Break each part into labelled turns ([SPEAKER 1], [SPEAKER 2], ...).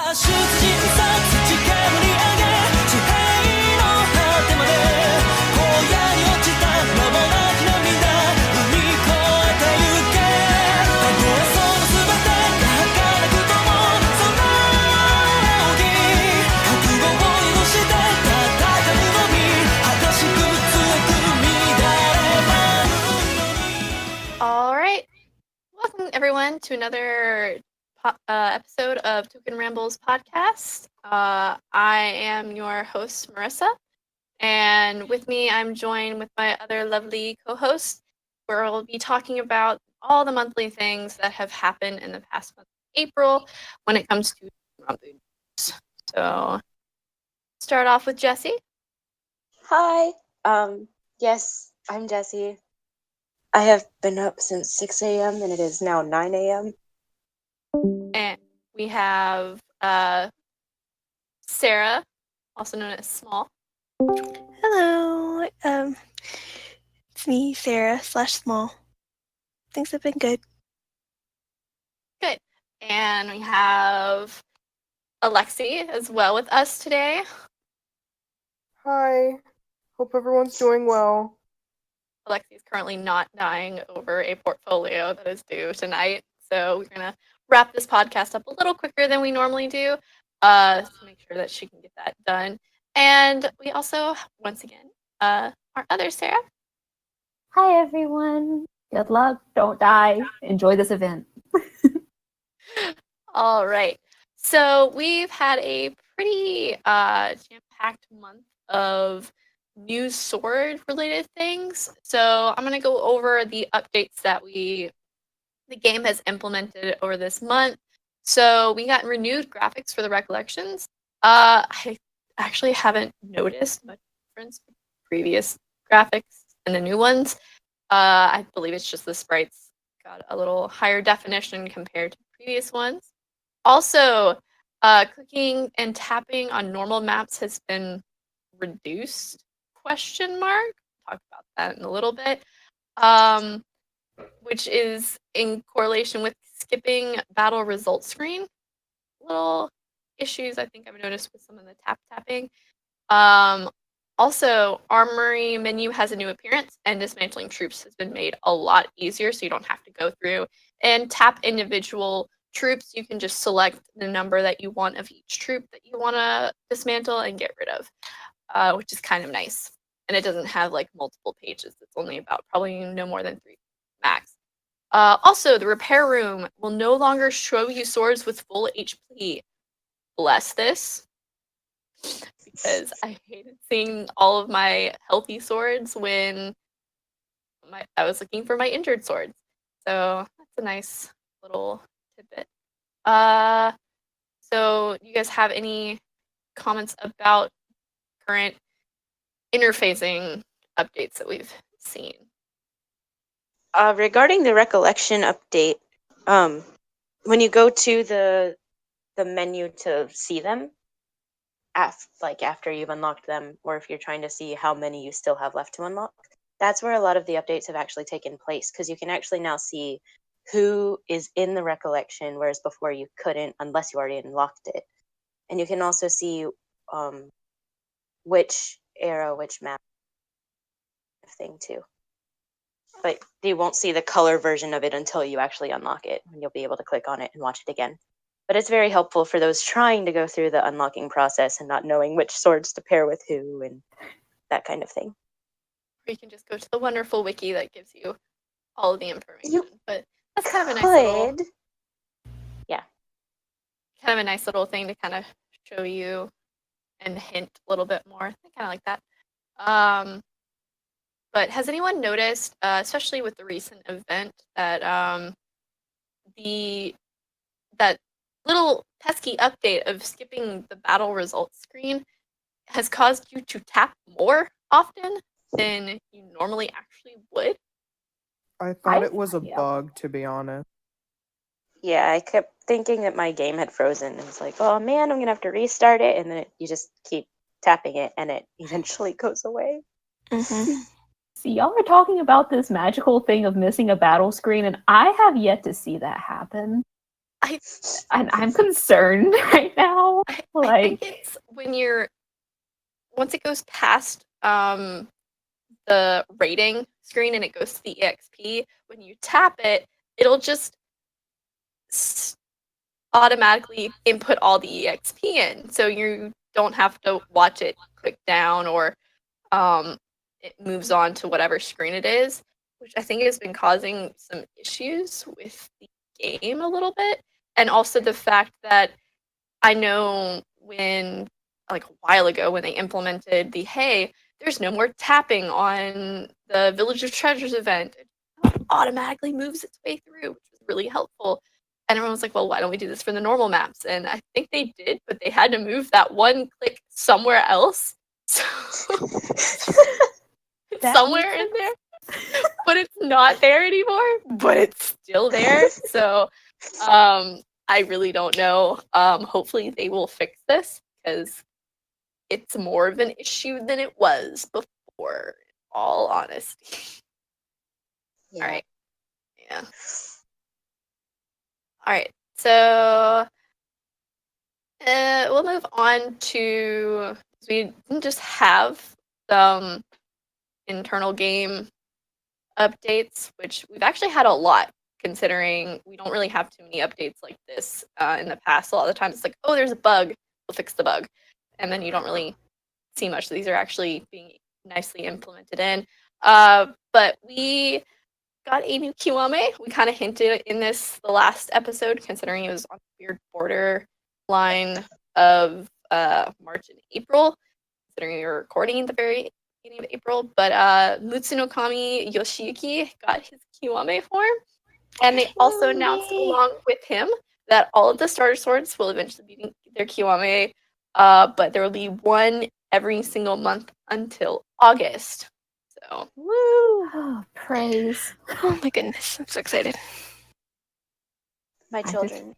[SPEAKER 1] All right. Welcome, everyone, to another episode of Token Rambles podcast. I am your host, Marissa, and with me, I'm joined with my other lovely co-host, where we'll be talking about all the monthly things that have happened in the past month of April when it comes to Rambu news. So, start off with Jessie.
[SPEAKER 2] Hi. Yes, I'm Jessie. I have been up since 6 a.m. and it is now 9 a.m.
[SPEAKER 1] And we have Sarah, also known as Small.
[SPEAKER 3] Hello. It's me, Sarah /Small. Things have been good.
[SPEAKER 1] Good. And we have Alexi as well with us today.
[SPEAKER 4] Hi. Hope everyone's doing well.
[SPEAKER 1] Alexi is currently not dying over a portfolio that is due tonight. So we're going to wrap this podcast up a little quicker than we normally do to make sure that she can get that done. And we also, once again, our other Sarah.
[SPEAKER 5] Hi, everyone. Good luck. Don't die. Enjoy this event.
[SPEAKER 1] All right. So we've had a pretty jam-packed month of new sword-related things. So I'm going to go over the updates that the game has implemented over this month. So we got renewed graphics for the Recollections. I actually haven't noticed much difference with previous graphics and the new ones. I believe it's just the sprites got a little higher definition compared to previous ones. Also, clicking and tapping on normal maps has been reduced, ? Talk about that in a little bit. Which is in correlation with skipping battle results screen. Little issues I think I've noticed with some of the tapping. Also, Armory menu has a new appearance, and dismantling troops has been made a lot easier, so you don't have to go through and tap individual troops. You can just select the number that you want of each troop that you want to dismantle and get rid of, which is kind of nice. And it doesn't have like multiple pages. It's only about probably no more than 3 max. Also, the repair room will no longer show you swords with full HP. Bless this. Because I hated seeing all of my healthy swords when I was looking for my injured swords. So that's a nice little tidbit. So you guys have any comments about current interfacing updates that we've seen?
[SPEAKER 2] Regarding the Recollection update, when you go to the menu to see them, after you've unlocked them, or if you're trying to see how many you still have left to unlock, that's where a lot of the updates have actually taken place, because you can actually now see who is in the Recollection, whereas before you couldn't unless you already unlocked it. And you can also see which era, which map thing too. But you won't see the color version of it until you actually unlock it, and you'll be able to click on it and watch it again. But it's very helpful for those trying to go through the unlocking process and not knowing which swords to pair with who and that kind of thing.
[SPEAKER 1] Or you can just go to the wonderful wiki that gives you all of the information.
[SPEAKER 2] You
[SPEAKER 1] but that's kind of a nice little,
[SPEAKER 2] yeah,
[SPEAKER 1] kind of a nice little thing to kind of show you and hint a little bit more. I kind of like that. But has anyone noticed, especially with the recent event, that that little pesky update of skipping the battle results screen has caused you to tap more often than you normally actually would?
[SPEAKER 4] I thought it was a bug, to be honest.
[SPEAKER 2] Yeah, I kept thinking that my game had frozen. I was like, oh man, I'm going to have to restart it. And then you just keep tapping it and it eventually goes away.
[SPEAKER 3] Mm-hmm.
[SPEAKER 5] See, y'all are talking about this magical thing of missing a battle screen, and I have yet to see that happen. And I'm concerned right now.
[SPEAKER 1] I
[SPEAKER 5] Like,
[SPEAKER 1] think it's when once it goes past the rating screen and it goes to the EXP, when you tap it, it'll just automatically input all the EXP in. So you don't have to watch it click down or it moves on to whatever screen it is, which I think has been causing some issues with the game a little bit. And also the fact that I know when, like a while ago, when they implemented hey, there's no more tapping on the Village of Treasures event, it automatically moves its way through, which was really helpful. And everyone was like, well, why don't we do this for the normal maps? And I think they did, but they had to move that one click somewhere else. So it's
[SPEAKER 5] That
[SPEAKER 1] somewhere
[SPEAKER 5] makes
[SPEAKER 1] in there, but it's not there anymore, but it's still there. So I really don't know. Hopefully they will fix this because it's more of an issue than it was before, in all honesty.
[SPEAKER 2] Yeah.
[SPEAKER 1] All right. Yeah. All right. So we'll move on to, we didn't just have some internal game updates, which we've actually had a lot, considering we don't really have too many updates like this in the past. A lot of the times it's like, oh, there's a bug, we'll fix the bug. And then you don't really see much. These are actually being nicely implemented in. But we got a new Kiwame. We kind of hinted in the last episode, considering it was on the weird border line of March and April, considering we were recording at the very beginning of April. But Mutsunokami Yoshiyuki got his Kiwame form, and they also announced along with him that all of the starter swords will eventually be their Kiwame, but there will be one every single month until August. So,
[SPEAKER 2] Woo!
[SPEAKER 5] oh, praise.
[SPEAKER 3] Oh my goodness, I'm so excited.
[SPEAKER 2] My
[SPEAKER 5] just-
[SPEAKER 2] children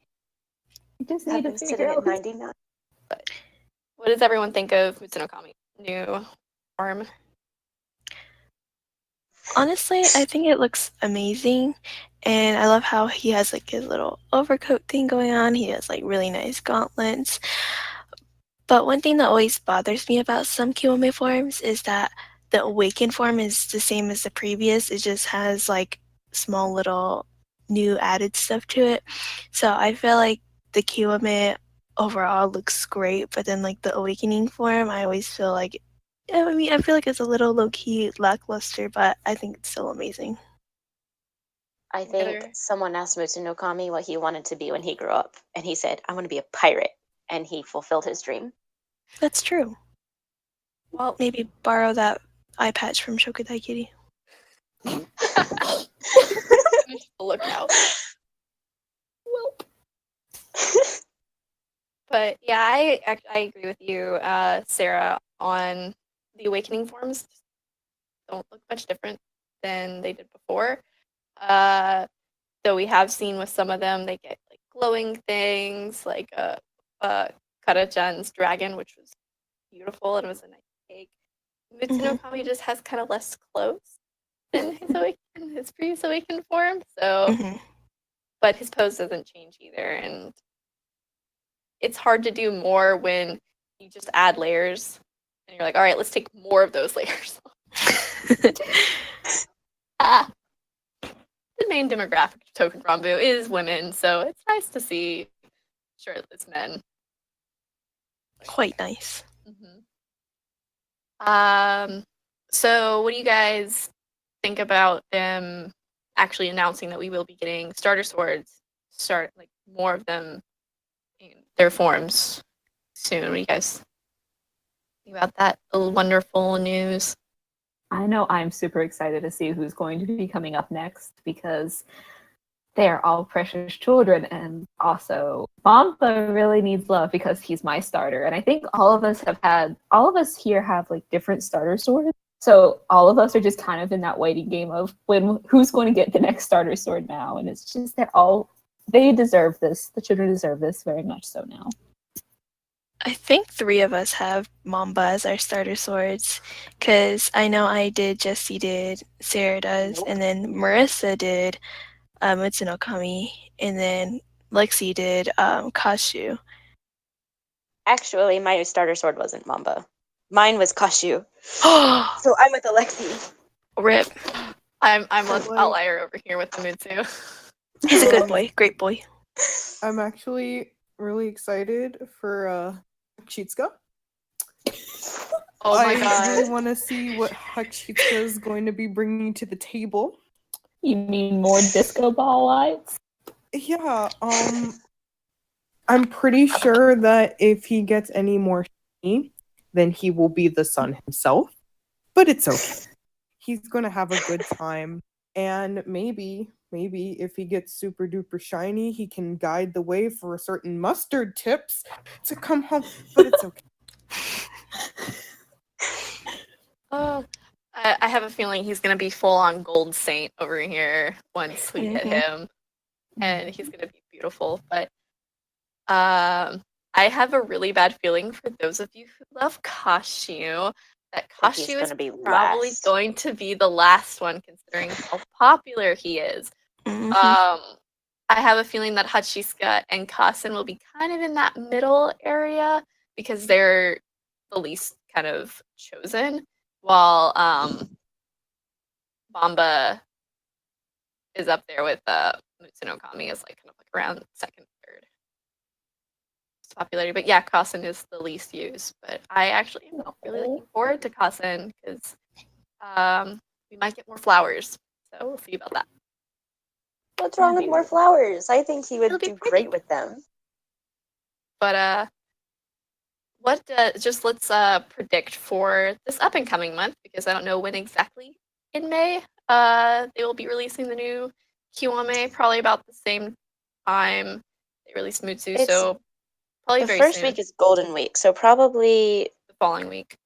[SPEAKER 5] I just
[SPEAKER 2] have
[SPEAKER 5] need to
[SPEAKER 2] been sitting
[SPEAKER 5] figure
[SPEAKER 2] at
[SPEAKER 5] out who's
[SPEAKER 2] 99.
[SPEAKER 1] what does everyone think of Mutsunokami new form?
[SPEAKER 3] Honestly, I think it looks amazing, and I love how he has like his little overcoat thing going on. He has like really nice gauntlets. But one thing that always bothers me about some Kiwame forms is that the awakened form is the same as the previous. It just has like small little new added stuff to it. So I feel like the Kiwame overall looks great, but then like the awakening form, I always feel like, I mean, I feel like it's a little low key lackluster, but I think it's still amazing.
[SPEAKER 2] I think someone asked Mutsunokami what he wanted to be when he grew up, and he said, I want to be a pirate. And he fulfilled his dream.
[SPEAKER 3] That's true.
[SPEAKER 1] Well,
[SPEAKER 3] Maybe borrow that eye patch from Shokutai Kitty.
[SPEAKER 1] look out. But yeah, I agree with you, Sarah, on the awakening forms. Don't look much different than they did before. Though we have seen with some of them, they get like glowing things, like Kara-chan's dragon, which was beautiful and was a nice cake. Mutsunokami just has kind of less clothes than his previous awakened form. So, but his pose doesn't change either, and it's hard to do more when you just add layers and you're like, all right, let's take more of those layers. The main demographic of Token Rambu is women, so it's nice to see shirtless men.
[SPEAKER 3] Quite nice.
[SPEAKER 1] So what do you guys think about them actually announcing that we will be getting starter swords, like more of them in their forms soon? What do you guys think about that wonderful news?
[SPEAKER 5] I know I'm super excited to see who's going to be coming up next because they're all precious children, and also Mamba really needs love because he's my starter. And I think all of us here have like different starter swords. So all of us are just kind of in that waiting game of who's going to get the next starter sword now. And it's just that they deserve this. The children deserve this very much so now.
[SPEAKER 3] I think 3 of us have Mamba as our starter swords, because I know I did, Jessie did, Sarah does, and then Marissa did Mutsunokami, and then Lexi did Kashu.
[SPEAKER 2] Actually, my starter sword wasn't Mamba. Mine was Kashu. So I'm with Alexi.
[SPEAKER 3] Rip.
[SPEAKER 1] I'm
[SPEAKER 4] So,
[SPEAKER 1] the
[SPEAKER 4] like-
[SPEAKER 1] outlier over here with the Mutsu.
[SPEAKER 3] He's a good boy. Great boy.
[SPEAKER 4] I'm actually really excited for Hachitsuka.
[SPEAKER 1] Oh my
[SPEAKER 4] I
[SPEAKER 1] god.
[SPEAKER 4] really want to see what Hachitsuka is going to be bringing to the table.
[SPEAKER 5] You mean more disco ball lights?
[SPEAKER 4] Yeah, I'm pretty sure that if he gets any more shiny, then he will be the sun himself. But it's okay. He's gonna have a good time. And maybe if he gets super duper shiny, he can guide the way for certain mustard tips to come home. But it's okay.
[SPEAKER 1] Oh, I have a feeling he's gonna be full on Gold Saint over here once we hit him, and he's gonna be beautiful. But I have a really bad feeling for those of you who love Kashu that
[SPEAKER 2] That he's
[SPEAKER 1] Kashu is
[SPEAKER 2] gonna be
[SPEAKER 1] probably
[SPEAKER 2] last.
[SPEAKER 1] going to be the last one, considering how popular he is.
[SPEAKER 3] Mhm.
[SPEAKER 1] I have a feeling that Hachisuka and Kasen will be kind of in that middle area because they're the least kind of chosen, while Bamba is up there with Mutsunokami as like kind of like around second, third popularity. But yeah, Kasen is the least used. But I actually am really looking forward to Kasen because we might get more flowers. So we'll see about that.
[SPEAKER 2] What's wrong with more flowers? I think he
[SPEAKER 1] It'll
[SPEAKER 2] would
[SPEAKER 1] be
[SPEAKER 2] do
[SPEAKER 1] pretty.
[SPEAKER 2] great with them.
[SPEAKER 1] But what just let's predict for this up and coming month because I don't know when exactly in May they will be releasing the new Kiwame, probably about the same time they released Mutsu,
[SPEAKER 2] It's-
[SPEAKER 1] so probably
[SPEAKER 2] The
[SPEAKER 1] very
[SPEAKER 2] first
[SPEAKER 1] soon.
[SPEAKER 2] week is Golden Week, so probably
[SPEAKER 1] The following week.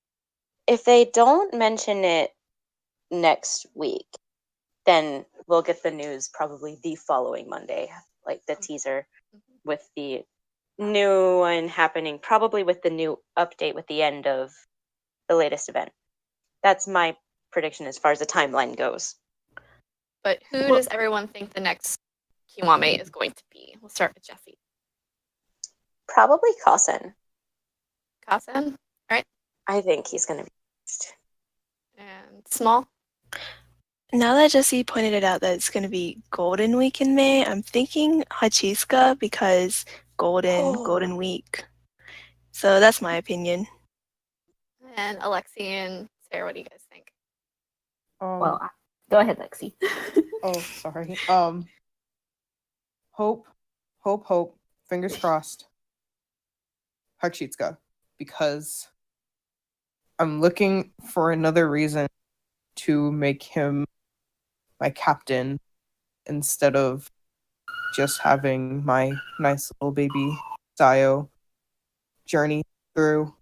[SPEAKER 2] if they don't mention it next week, then we'll get the news probably the following Monday, like the teaser with the new one happening, probably with the new update with the end of the latest event. That's my prediction as far as the timeline goes.
[SPEAKER 1] But who does everyone think the next Kiwame is going to be? We'll start with Jessie.
[SPEAKER 2] Probably Kasen.
[SPEAKER 1] Kasen, right?
[SPEAKER 2] I think he's going to be next.
[SPEAKER 1] And Small.
[SPEAKER 3] Now that Jesse pointed it out that it's going to be Golden Week in May, I'm thinking Hachisuka because Golden Week. So that's my opinion.
[SPEAKER 1] And Alexi and Sarah, what do you guys think?
[SPEAKER 5] Well, go ahead, Lexi.
[SPEAKER 4] Oh, sorry. Hope. Fingers crossed. Hachitsuka, because I'm looking for another reason to make him my captain instead of just having my nice little baby Sayo journey through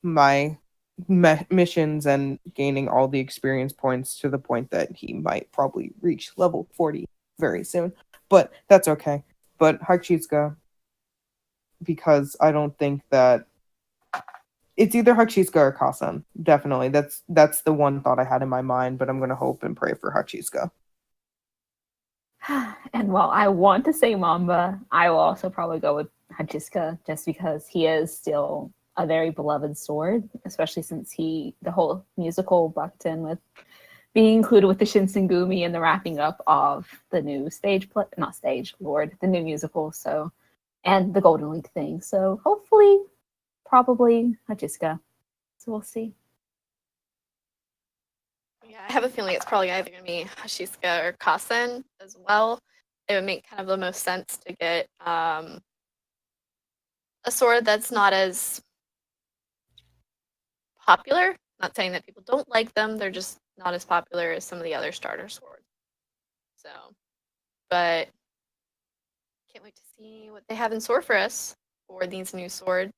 [SPEAKER 4] my missions and gaining all the experience points to the point that he might probably reach level 40 very soon. But that's okay. But Hachitsuka, because I don't think that it's either Hachitsuka or Kasen. Definitely. That's the one thought I had in my mind, but I'm gonna hope and pray for Hachitsuka.
[SPEAKER 5] And while I want to say Mamba, I will also probably go with Hachisuka just because he is still a very beloved sword, especially since the whole musical bucked in with being included with the Shinsengumi and the wrapping up of the new the new musical, so, and the Golden Week thing. So hopefully, probably Hachisuka. So we'll see.
[SPEAKER 1] Yeah, I have a feeling it's probably either going to be Hachisuka or Kasen as well. It would make kind of the most sense to get a sword that's not as popular. Not saying that people don't like them, they're just not as popular as some of the other starter swords. So, but can't wait to see what they have in store for us for these new swords,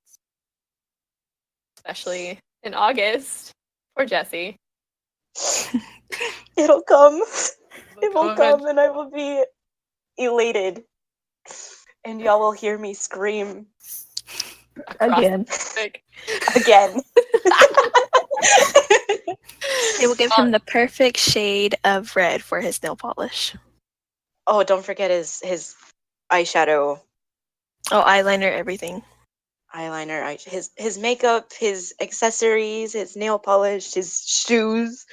[SPEAKER 1] especially in August for Jessie.
[SPEAKER 2] It'll come. It
[SPEAKER 1] It'll
[SPEAKER 2] will
[SPEAKER 1] come
[SPEAKER 2] come, and I will be elated. And y'all will hear me scream
[SPEAKER 5] Again.
[SPEAKER 2] again.
[SPEAKER 3] They will give him the perfect shade of red for his nail polish.
[SPEAKER 2] Oh, don't forget his eyeshadow,
[SPEAKER 3] Oh, eyeliner, everything.
[SPEAKER 2] eyeliner, his makeup, his accessories, his nail polish, his shoes,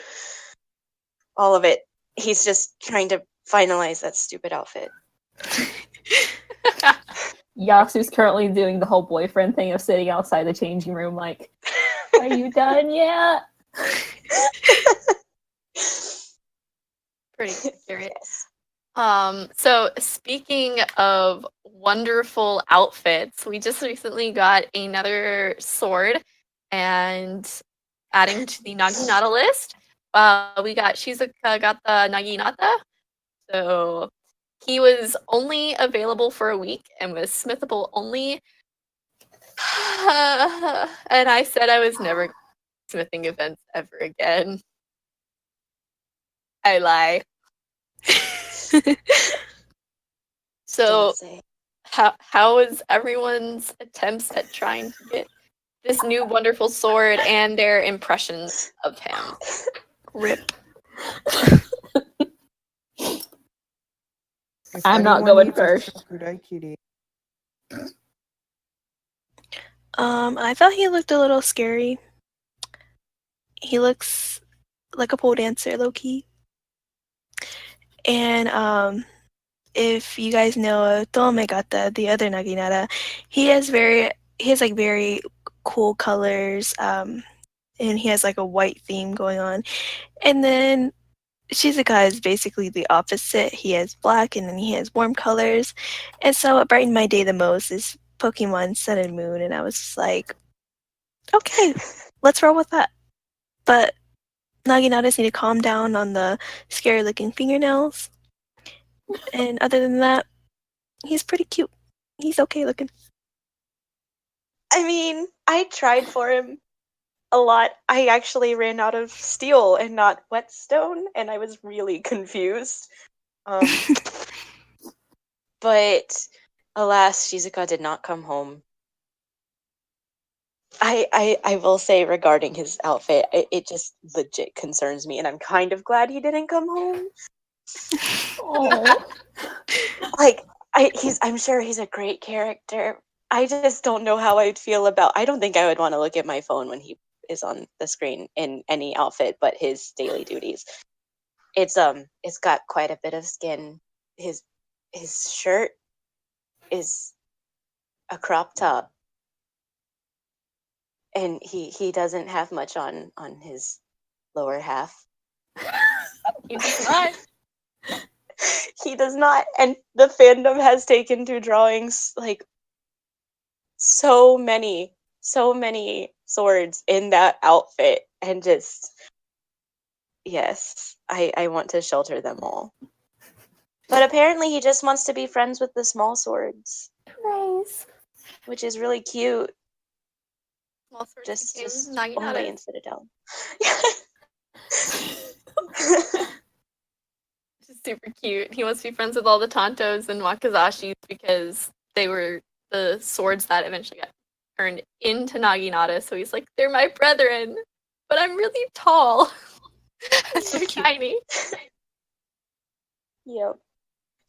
[SPEAKER 2] all of it. He's just trying to finalize that stupid outfit.
[SPEAKER 5] Yasu's currently doing the whole boyfriend thing of sitting outside the changing room like, are you done yet?
[SPEAKER 1] Pretty accurate.
[SPEAKER 2] Yes.
[SPEAKER 1] So speaking of wonderful outfits, we just recently got another sword, and adding to the Naginata list, we got Shizukagata Naginata. So he was only available for a week and was smithable only. And I said I was never smithing events ever again. I lie. So
[SPEAKER 2] Don't say.
[SPEAKER 1] how was everyone's attempts at trying to get this new wonderful sword and their impressions of him?
[SPEAKER 3] Rip.
[SPEAKER 4] If
[SPEAKER 5] I'm not
[SPEAKER 4] anyone
[SPEAKER 5] going
[SPEAKER 4] needs a
[SPEAKER 5] first.
[SPEAKER 4] Shokudai,
[SPEAKER 3] I thought he looked a little scary. He looks like a pole dancer, low key. And if you guys know Tomegata, the other Naginata, he has like very cool colors. And he has like a white theme going on. And then Shizuka is basically the opposite. He has black and then he has warm colors. And so what brightened my day the most is Pokemon Sun and Moon, and I was just like, okay, let's roll with that. But Naginatas need to calm down on the scary looking fingernails. And other than that, he's pretty cute. He's okay looking.
[SPEAKER 2] I mean, I tried for him a lot. I actually ran out of steel and not whetstone, and I was really confused. But alas, Shizuka did not come home. I will say regarding his outfit, it just legit concerns me, and I'm kind of glad he didn't come home.
[SPEAKER 5] Oh.
[SPEAKER 2] Like, I'm sure he's a great character. I just don't know how I'd feel about. I don't think I would want to look at my phone when he is on the screen in any outfit but his daily duties. It's got quite a bit of skin. His shirt is a crop top, and he doesn't have much on his lower half.
[SPEAKER 1] He does not.
[SPEAKER 2] He does not, and the fandom has taken to drawings like so many swords in that outfit, and just yes, I want to shelter them all. But apparently he just wants to be friends with the small swords,
[SPEAKER 5] Praise.
[SPEAKER 2] which is really cute.
[SPEAKER 1] Small sword
[SPEAKER 2] Just
[SPEAKER 1] became
[SPEAKER 2] only
[SPEAKER 1] Naginata.
[SPEAKER 2] in Citadel.
[SPEAKER 1] Which is super cute. He wants to be friends with all the Tantos and Wakazashis because they were the swords that eventually got turned into Naginata. So he's like, they're my brethren, but I'm really tall. So tiny.
[SPEAKER 2] Yep.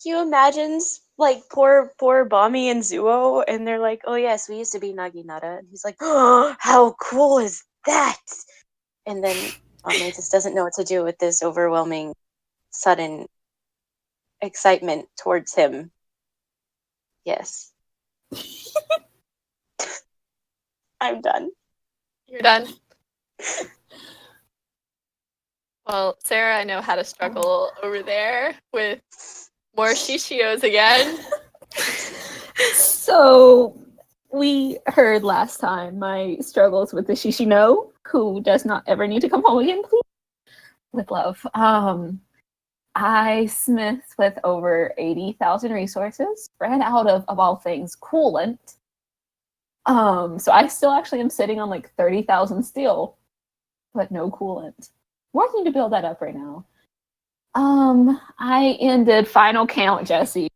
[SPEAKER 2] Can you imagine like poor Bami and Zuo, and they're like, oh yes, we used to be Naginata, and he's like, oh, how cool is that? And then Bami just doesn't know what to do with this overwhelming sudden excitement towards him. Yes. I'm done.
[SPEAKER 1] You're done. Well, Sarah, I know how to struggle over there with more Shishios again.
[SPEAKER 5] So we heard last time my struggles with the Shishino, who does not ever need to come home again, please. With love. I smith with over 80,000 resources, spread out of all things, coolant. So I still actually am sitting on like 30,000 steel, but no coolant. Working to build that up right now. I ended final count, Jesse.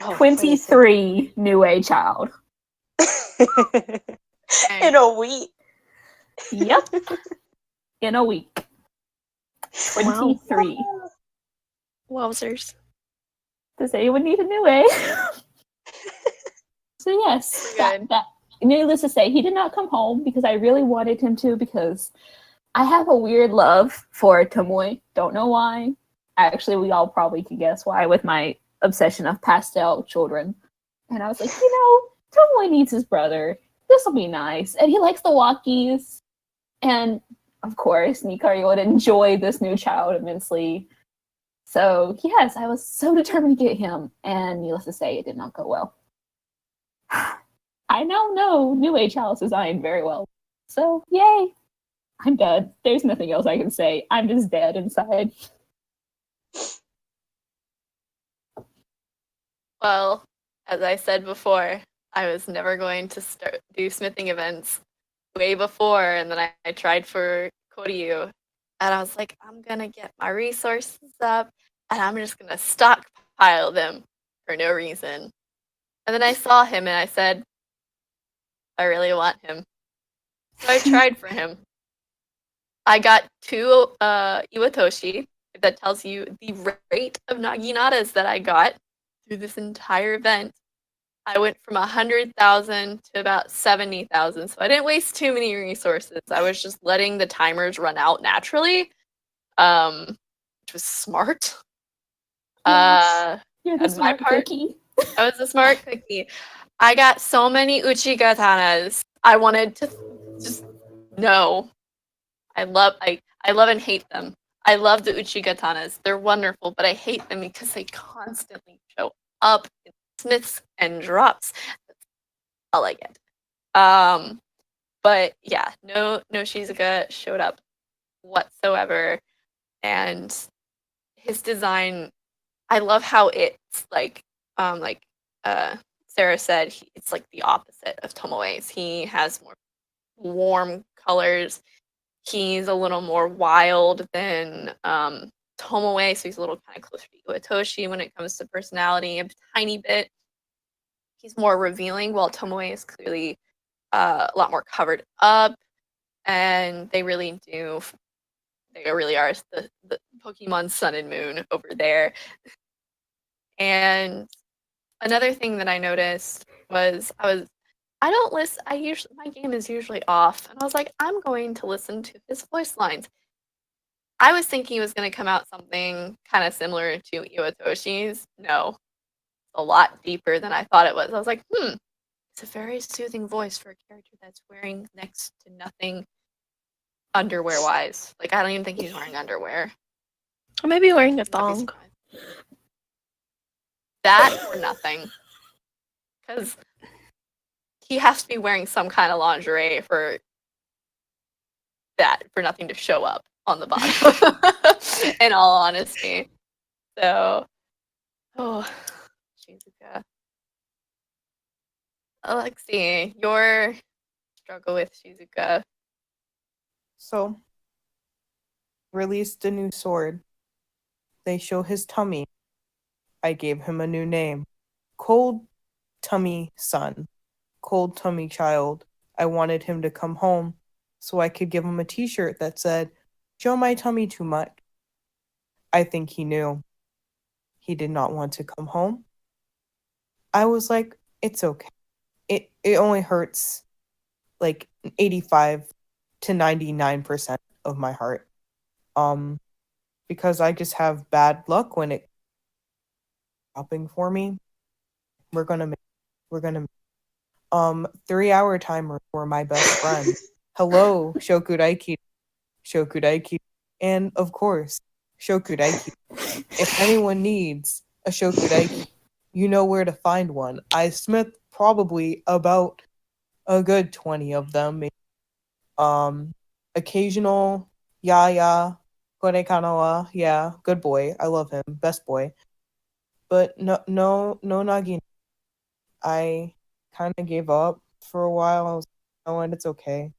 [SPEAKER 2] Oh,
[SPEAKER 5] 23 new A child.
[SPEAKER 2] In a week.
[SPEAKER 5] Yep. In a week. 23.
[SPEAKER 3] Wowzers.
[SPEAKER 5] Does anyone need a new A? So yes,
[SPEAKER 1] Good.
[SPEAKER 5] that needless to say, he did not come home because I really wanted him to, because I have a weird love for Tomoe. Don't know why. Actually, we all probably can guess why with my obsession of pastel children. And I was like, Tomoe needs his brother. This will be nice. And he likes the walkies. And of course, Nikari would enjoy this new child immensely. So yes, I was so determined to get him. And needless to say, it did not go well. I now know New Age House designed very well. So yay! I'm dead. There's nothing else I can say. I'm just dead inside.
[SPEAKER 1] Well, as I said before, I was never going to do smithing events way before, and then I tried for Koryu, and I was like, I'm gonna get my resources up, and I'm just gonna stockpile them for no reason. And then I saw him, and I said, I really want him. So I tried for him. I got 2 Iwatoshi. That tells you the rate of Naginatas that I got through this entire event. I went from 100,000 to about 70,000, so I didn't waste too many resources. I was just letting the timers run out naturally, which was smart.
[SPEAKER 5] Yes. You're the
[SPEAKER 1] On my
[SPEAKER 5] smart
[SPEAKER 1] part,
[SPEAKER 5] cookie.
[SPEAKER 1] I was a smart cookie. I got so many Uchigatanas. I wanted to just no. I love and hate them. I love the Uchigatanas. They're wonderful, but I hate them because they constantly show up in smiths and drops. That's all I get. But yeah, no Shizuka showed up whatsoever. And his design, I love how it's like Sarah said, it's like the opposite of Tomoe's. He has more warm colors. He's a little more wild than Tomoe, so he's a little kind of closer to Iwatoshi when it comes to personality, a tiny bit. He's more revealing, while Tomoe is clearly a lot more covered up, and they really are the Pokemon Sun and Moon over there. And another thing that I noticed was I don't listen. My game is usually off, and I was like, I'm going to listen to his voice lines. I was thinking it was going to come out something kind of similar to Iwatoshi's. No, a lot deeper than I thought it was. I was like, it's a very soothing voice for a character that's wearing next to nothing underwear wise. Like, I don't even think he's wearing underwear.
[SPEAKER 3] Or maybe wearing a
[SPEAKER 1] I'd be
[SPEAKER 3] thong.
[SPEAKER 1] surprised. That or nothing. Because he has to be wearing some kind of lingerie for nothing to show up on the bottom. In all honesty. So, Shizuka. Alexi, your struggle with Shizuka.
[SPEAKER 4] So, released a new sword. They show his tummy. I gave him a new name. Cold Tummy Son. Cold Tummy Child. I wanted him to come home so I could give him a t-shirt that said, "Show my tummy too much." I think he knew. He did not want to come home. I was like, it's okay. It only hurts like 85 to 99% of my heart. Because I just have bad luck when it stopping for me. We're gonna 3-hour timer for my best friend. Hello, Shokudaiki. And of course, Shokudaiki. If anyone needs a Shokudaiki, you know where to find one. I smith probably about a good 20 of them. Occasional Yaya, Korekanawa, yeah, good boy. I love him, best boy. But no Nagin. I kind of gave up for a while. I was like, oh, and it's okay.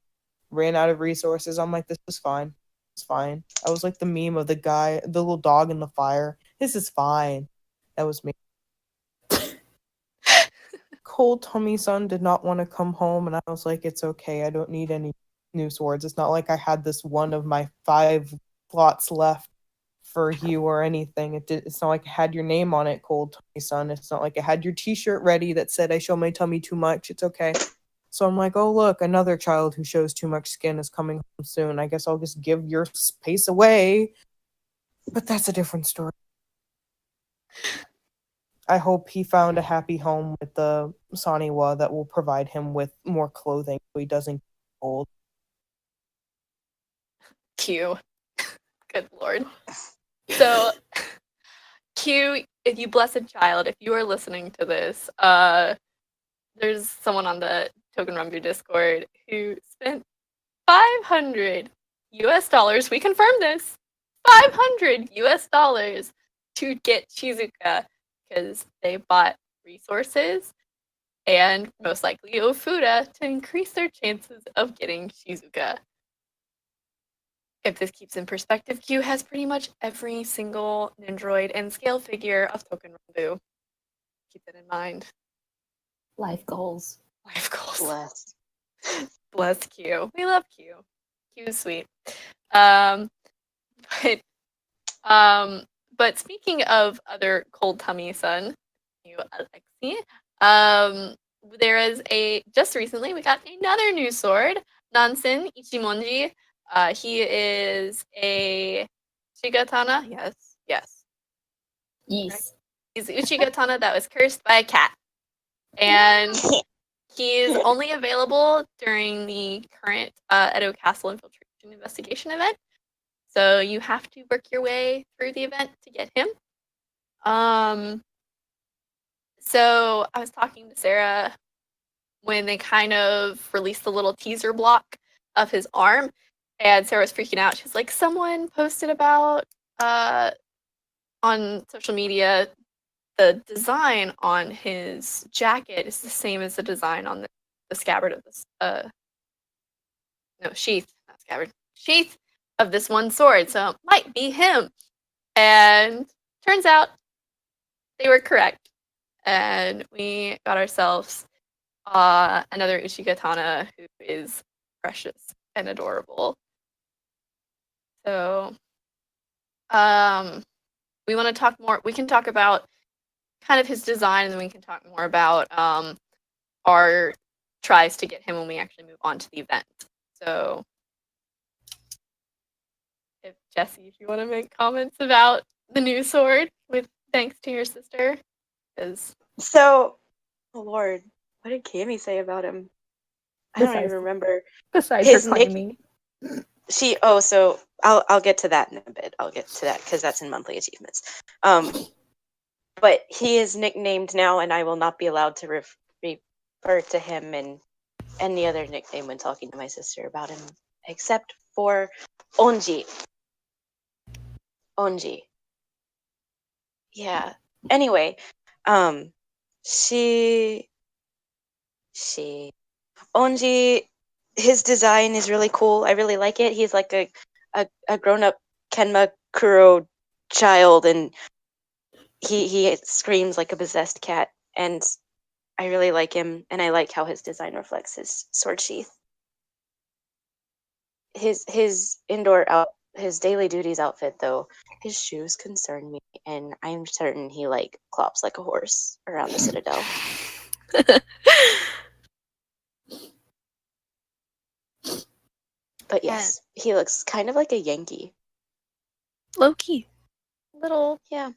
[SPEAKER 4] Ran out of resources. I'm like, this is fine. It's fine. I was like the meme of the guy, the little dog in the fire. This is fine. That was me. Cold Tummy Son did not want to come home, and I was like, it's okay. I don't need any new swords. It's not like I had this one of my 5 slots left for you or anything. It's not like it had your name on it, Cold Tummy-san. It's not like it had your T-shirt ready that said "I show my tummy too much." It's okay. So I'm like, oh look, another child who shows too much skin is coming home soon. I guess I'll just give your space away. But that's a different story. I hope he found a happy home with the Saniwa that will provide him with more clothing so he doesn't get old.
[SPEAKER 1] Q. Good lord. So, Q, if you blessed child, if you are listening to this, there's someone on the Token Rumbu Discord who spent $500 we confirmed this, $500 to get Shizuka because they bought resources and most likely Ofuda to increase their chances of getting Shizuka. If this keeps in perspective, Q has pretty much every single Nindroid and scale figure of Token Rumbu. Keep that in mind.
[SPEAKER 5] Life goals.
[SPEAKER 1] Life goals.
[SPEAKER 2] Bless.
[SPEAKER 1] Bless Q. We love Q. Q is sweet. But speaking of other cold tummy son, you Alexi, there is just recently we got another new sword, Nansen Ichimonji. He is a Shigatana. Yes.
[SPEAKER 5] Yes.
[SPEAKER 1] He's an Uchigatana that was cursed by a cat. And he is only available during the current Edo Castle Infiltration investigation event. So you have to work your way through the event to get him. So I was talking to Sarah when they kind of released the little teaser block of his arm, and Sarah was freaking out. She's like, someone posted about on social media the design on his jacket is the same as the design on the scabbard of this sheath, not scabbard, sheath of this one sword, so it might be him. And turns out they were correct, and we got ourselves another Uchigatana who is precious and adorable. So we want to talk more. We can talk about kind of his design, and then we can talk more about our tries to get him when we actually move on to the event. So, if Jesse, if you want to make comments about the new sword, with thanks to your sister, because
[SPEAKER 2] So, oh Lord, what did Cammy say about him? I don't even remember.
[SPEAKER 5] Besides
[SPEAKER 2] His
[SPEAKER 5] her claiming.
[SPEAKER 2] So I'll get to that in a bit. I'll get to that because that's in monthly achievements. But he is nicknamed now, and I will not be allowed to refer to him in any other nickname when talking to my sister about him, except for Onji. Onji. Yeah. Anyway, she Onji, his design is really cool. I really like it. He's like a grown-up Kenma Kuro child, and he screams like a possessed cat, and I really like him, and I like how his design reflects his sword sheath. His his daily duties outfit, though, his shoes concern me, and I'm certain he like clops like a horse around the citadel. But yes, he looks kind of like a Yankee.
[SPEAKER 3] Low-key.
[SPEAKER 1] little.
[SPEAKER 2] Yeah.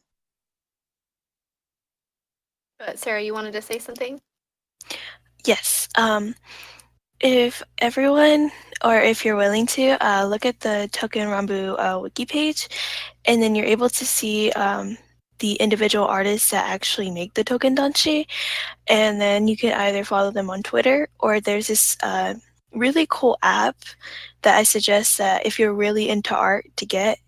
[SPEAKER 1] But Sarah, you wanted to say something?
[SPEAKER 3] Yes. If everyone, or if you're willing to, look at the Token Rambu wiki page, and then you're able to see the individual artists that actually make the Token Danshi, and then you can either follow them on Twitter, or there's this really cool app that I suggest that if you're really into art to get.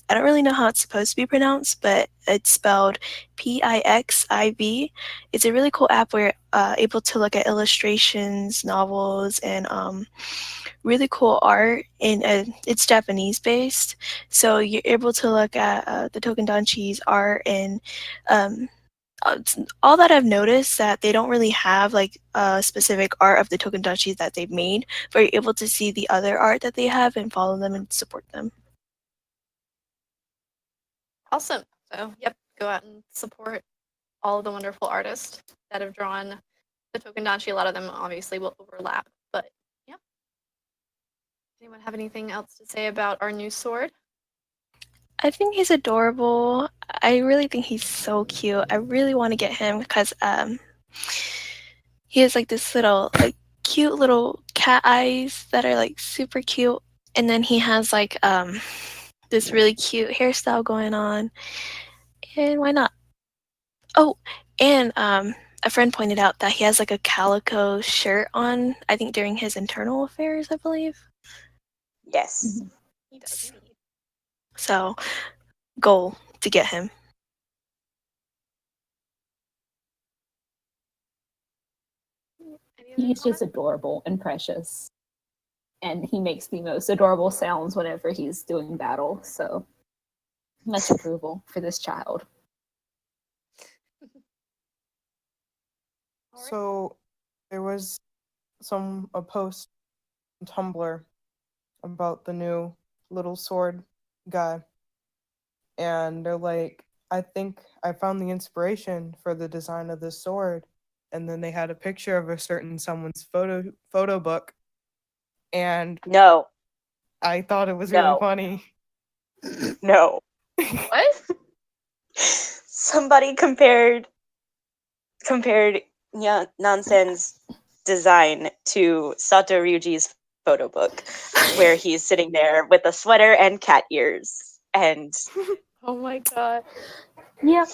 [SPEAKER 3] I don't really know how it's supposed to be pronounced, but it's spelled Pixiv. It's a really cool app where you're able to look at illustrations, novels, and really cool art. And it's Japanese based, so you're able to look at the Token Danshi's art and all that I've noticed that they don't really have like a specific art of the Token Danshis that they've made, but you're able to see the other art that they have and follow them and support them.
[SPEAKER 1] Awesome. So, yep, go out and support all of the wonderful artists that have drawn the Tokendanchi. A lot of them obviously will overlap, but yeah. Anyone have anything else to say about our new sword?
[SPEAKER 3] I think he's adorable. I really think he's so cute. I really want to get him because he has like this little like cute little cat eyes that are like super cute, and then he has like this really cute hairstyle going on. And why not? Oh, and a friend pointed out that he has like a calico shirt on, I think during his internal affairs, I believe.
[SPEAKER 2] Yes.
[SPEAKER 1] He does indeed.
[SPEAKER 3] So, goal to get him.
[SPEAKER 1] Any other
[SPEAKER 5] He's just
[SPEAKER 1] comments?
[SPEAKER 5] adorable and precious. And he makes the most adorable sounds whenever he's doing battle. So much approval for this child.
[SPEAKER 1] All right.
[SPEAKER 4] So there was a post on Tumblr about the new little sword guy, and they're like, I think I found the inspiration for the design of this sword, and then they had a picture of a certain someone's photo book, and
[SPEAKER 2] No.
[SPEAKER 4] I thought it was really
[SPEAKER 2] No.
[SPEAKER 4] funny.
[SPEAKER 2] No.
[SPEAKER 1] What?
[SPEAKER 2] Somebody compared Nansen's design to Sato Ryuji's photo book, where he's sitting there with a sweater and cat ears. And
[SPEAKER 1] Oh my god.
[SPEAKER 5] Yep.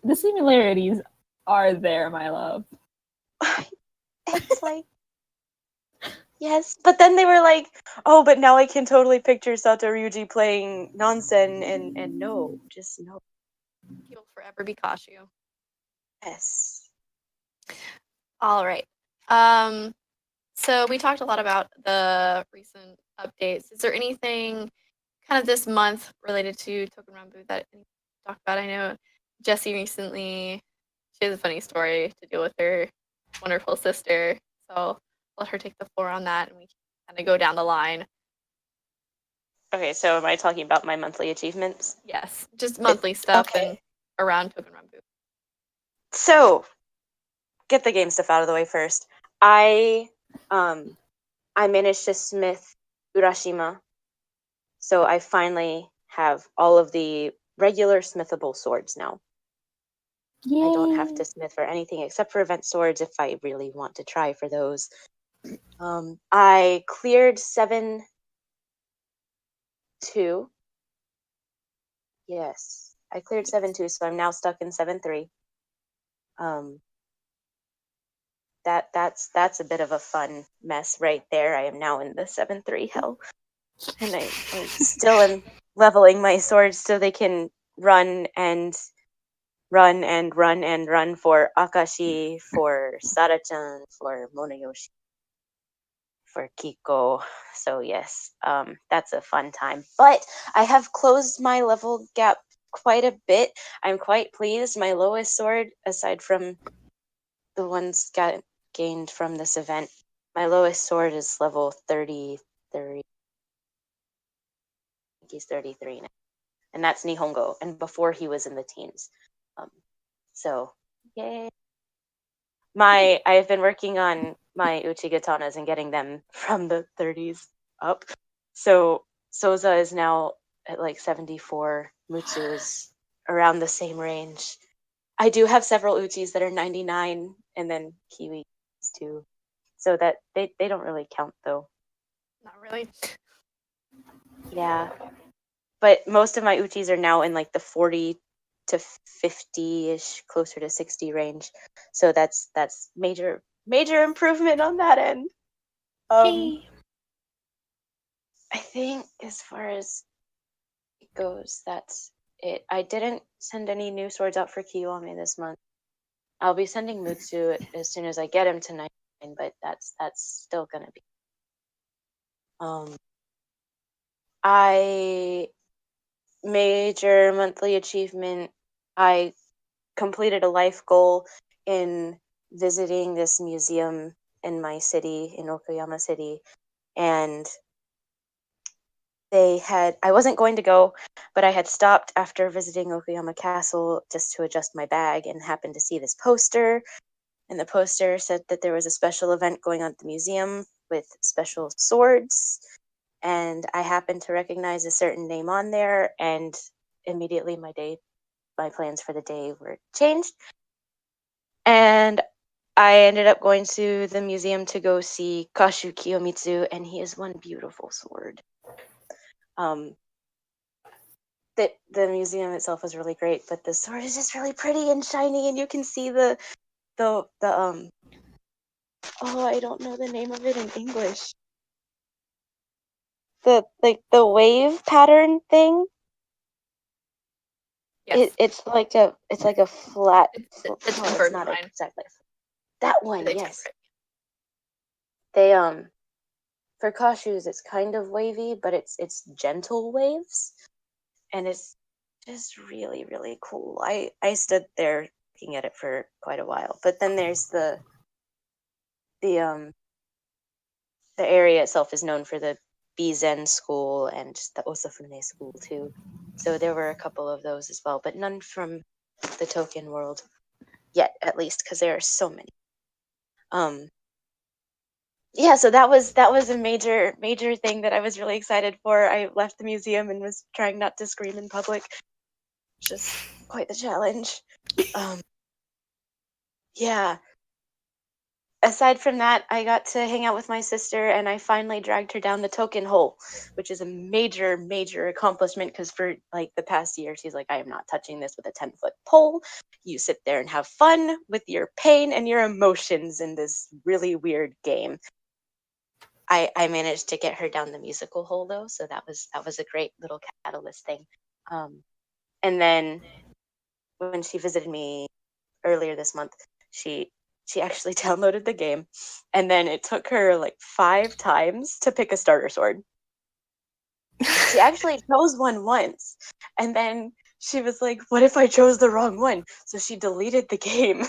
[SPEAKER 5] The similarities are there, my love.
[SPEAKER 2] it's like, yes. But then they were like, oh, but now I can totally picture Sato Ryuji playing Nansen, and no, just no.
[SPEAKER 1] He will forever be Kashu.
[SPEAKER 2] Yes.
[SPEAKER 1] All right. So we talked a lot about the recent updates. Is there anything kind of this month related to Token Rambu that you talked about? I know Jessie recently, she has a funny story to deal with her wonderful sister. So I'll let her take the floor on that and we can kind of go down the line.
[SPEAKER 2] Okay, so am I talking about my monthly achievements?
[SPEAKER 1] Yes, just monthly stuff
[SPEAKER 2] okay.
[SPEAKER 1] and around Token Rambu.
[SPEAKER 2] So, get the game stuff out of the way first. I managed to smith Urashima, so I finally have all of the regular smithable swords now.
[SPEAKER 5] Yay.
[SPEAKER 2] I don't have to smith for anything except for event swords if I really want to try for those. I cleared 7-2. Yes, I cleared 7-2, so I'm now stuck in 7-3. That's a bit of a fun mess right there. I am now in the 7-3 hell, and I still am leveling my swords so they can run and run and run and run for Akashi, for Sarachan, for Monoyoshi, for Kiko. So yes, that's a fun time. But I have closed my level gap quite a bit. I'm quite pleased. My lowest sword, aside from the ones gained from this event, my lowest sword is level 33. He's 33 now, and that's Nihongo. And before he was in the teens. So yay! I've been working on my Uchigatanas and getting them from the 30s up. So Soza is now at like 74. Mutsu is around the same range. I do have several Uchis that are 99, and then Kiwi is too. So that they don't really count though.
[SPEAKER 1] Not really.
[SPEAKER 2] Yeah. But most of my Uchis are now in like the 40 to 50-ish, closer to 60 range. So that's major improvement on that end.
[SPEAKER 3] Yay.
[SPEAKER 2] I think as far as it goes, that's it. I didn't send any new swords out for Kiwame this month. I'll be sending Mutsu as soon as I get him tonight, but that's still gonna be. I major monthly achievement. I completed a life goal in visiting this museum in my city, in Okayama City, and I wasn't going to go, but I had stopped after visiting Okayama Castle just to adjust my bag and happened to see this poster. And the poster said that there was a special event going on at the museum with special swords. And I happened to recognize a certain name on there, and immediately my plans for the day were changed. And I ended up going to the museum to go see Kashu Kiyomitsu, and he is one beautiful sword. The museum itself was really great, but the sword is just really pretty and shiny, and you can see the I don't know the name of it in English. The wave pattern thing.
[SPEAKER 1] Yes.
[SPEAKER 2] It's like a flat.
[SPEAKER 1] It's
[SPEAKER 2] No,
[SPEAKER 1] the
[SPEAKER 2] it's
[SPEAKER 1] bird
[SPEAKER 2] not
[SPEAKER 1] line.
[SPEAKER 2] exactly that one.
[SPEAKER 1] They
[SPEAKER 2] Yes,
[SPEAKER 1] temper it.
[SPEAKER 2] they for Kashus it's kind of wavy, but it's gentle waves, and it's just really really cool. I stood there looking at it for quite a while, but then there's the area itself is known for the Bizen school and the Osafune school too. So there were a couple of those as well, but none from the token world yet, at least, because there are so many. Yeah, so that was a major thing that I was really excited for. I left the museum and was trying not to scream in public. Just quite the challenge. Yeah. Aside from that, I got to hang out with my sister, and I finally dragged her down the token hole, which is a major accomplishment because for like the past year, she's like, I am not touching this with a 10-foot pole. You sit there and have fun with your pain and your emotions in this really weird game. I managed to get her down the musical hole though, so that was a great little catalyst thing. And then when she visited me earlier this month, she actually downloaded the game, and then it took her like 5 times to pick a starter sword. She actually chose one once, and then she was like, what if I chose the wrong one? So she deleted the game.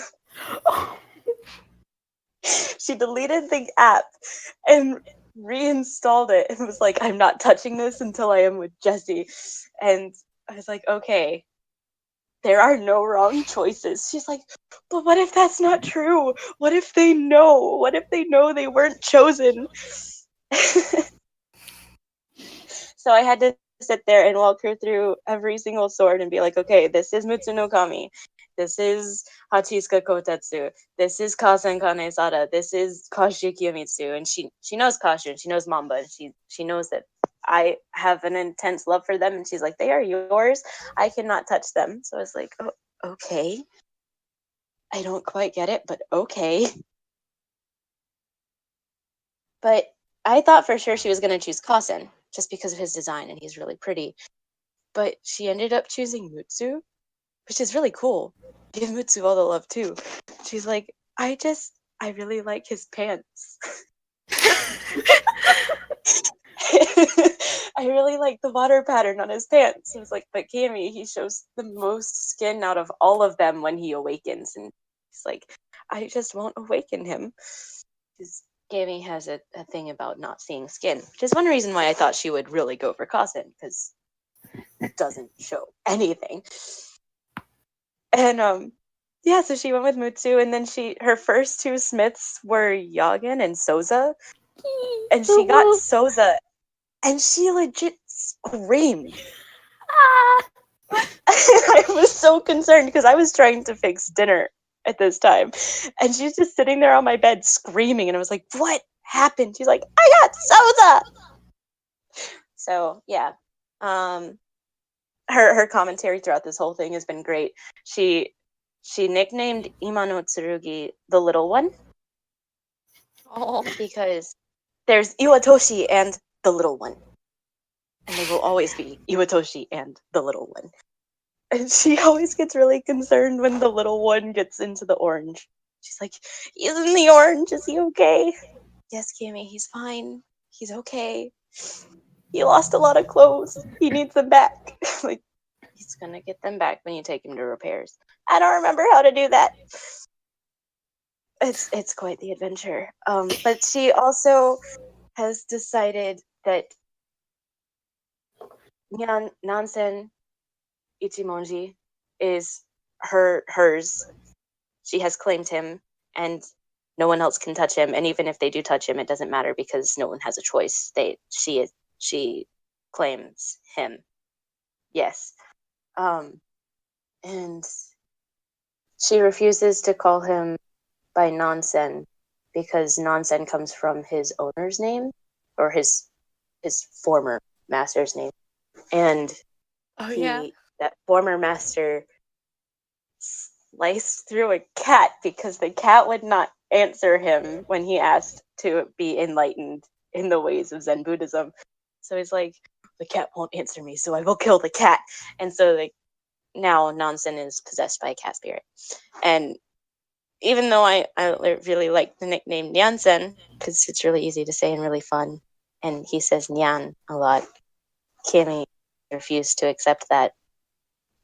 [SPEAKER 2] She deleted the app and reinstalled it and was like, I'm not touching this until I am with Jesse. And I was like, okay, there are no wrong choices. She's like, but what if that's not true? What if they know? What if they know they weren't chosen? So I had to sit there and walk her through every single sword and be like, okay, this is Mutsunokami. This is Hachisuka Kotetsu. This is Kasen Kanesada. This is Kashi Kiyomitsu. And she knows Kashi and she knows Mamba. And she knows that I have an intense love for them. And she's like, they are yours. I cannot touch them. So I was like, oh, okay. I don't quite get it, but okay. But I thought for sure she was going to choose Kasen just because of his design and he's really pretty. But she ended up choosing Mutsu, which is really cool. Give Mutsu all the love too. She's like, I really like his pants. I really like the water pattern on his pants. I was like, but Kami, he shows the most skin out of all of them when he awakens. And he's like, I just won't awaken him. Because Kami has a thing about not seeing skin, which is one reason why I thought she would really go for Kasen, because it doesn't show anything. And yeah, so she went with Mutsu, and then her first 2 smiths were Yagen and Soza. And she got Soza, and she legit screamed. I was so concerned because I was trying to fix dinner at this time, and she's just sitting there on my bed screaming, and I was like, what happened? She's like, I got Soza! So yeah, her commentary throughout this whole thing has been great. She nicknamed Imano Tsurugi the little one.
[SPEAKER 1] Oh.
[SPEAKER 2] Because there's Iwatoshi and the little one. And they will always be Iwatoshi and the little one. And she always gets really concerned when the little one gets into the orange. She's like, he's in the orange, is he okay? Yes, Kami, he's fine. He's okay. He lost a lot of clothes. He needs them back. Like, he's gonna get them back when you take him to repairs. I don't remember how to do that. It's quite the adventure. But she also has decided that Nansen Ichimonji is hers. She has claimed him, and no one else can touch him. And even if they do touch him, it doesn't matter because no one has a choice. She claims him. Yes. And she refuses to call him by Nansen because Nansen comes from his owner's name or his former master's name. And that former master sliced through a cat because the cat would not answer him when he asked to be enlightened in the ways of Zen Buddhism. So he's like, the cat won't answer me, so I will kill the cat. And so now Nansen is possessed by a cat spirit. And even though I really like the nickname Nyansen, because it's really easy to say and really fun, and he says Nyan a lot, Kami refused to accept that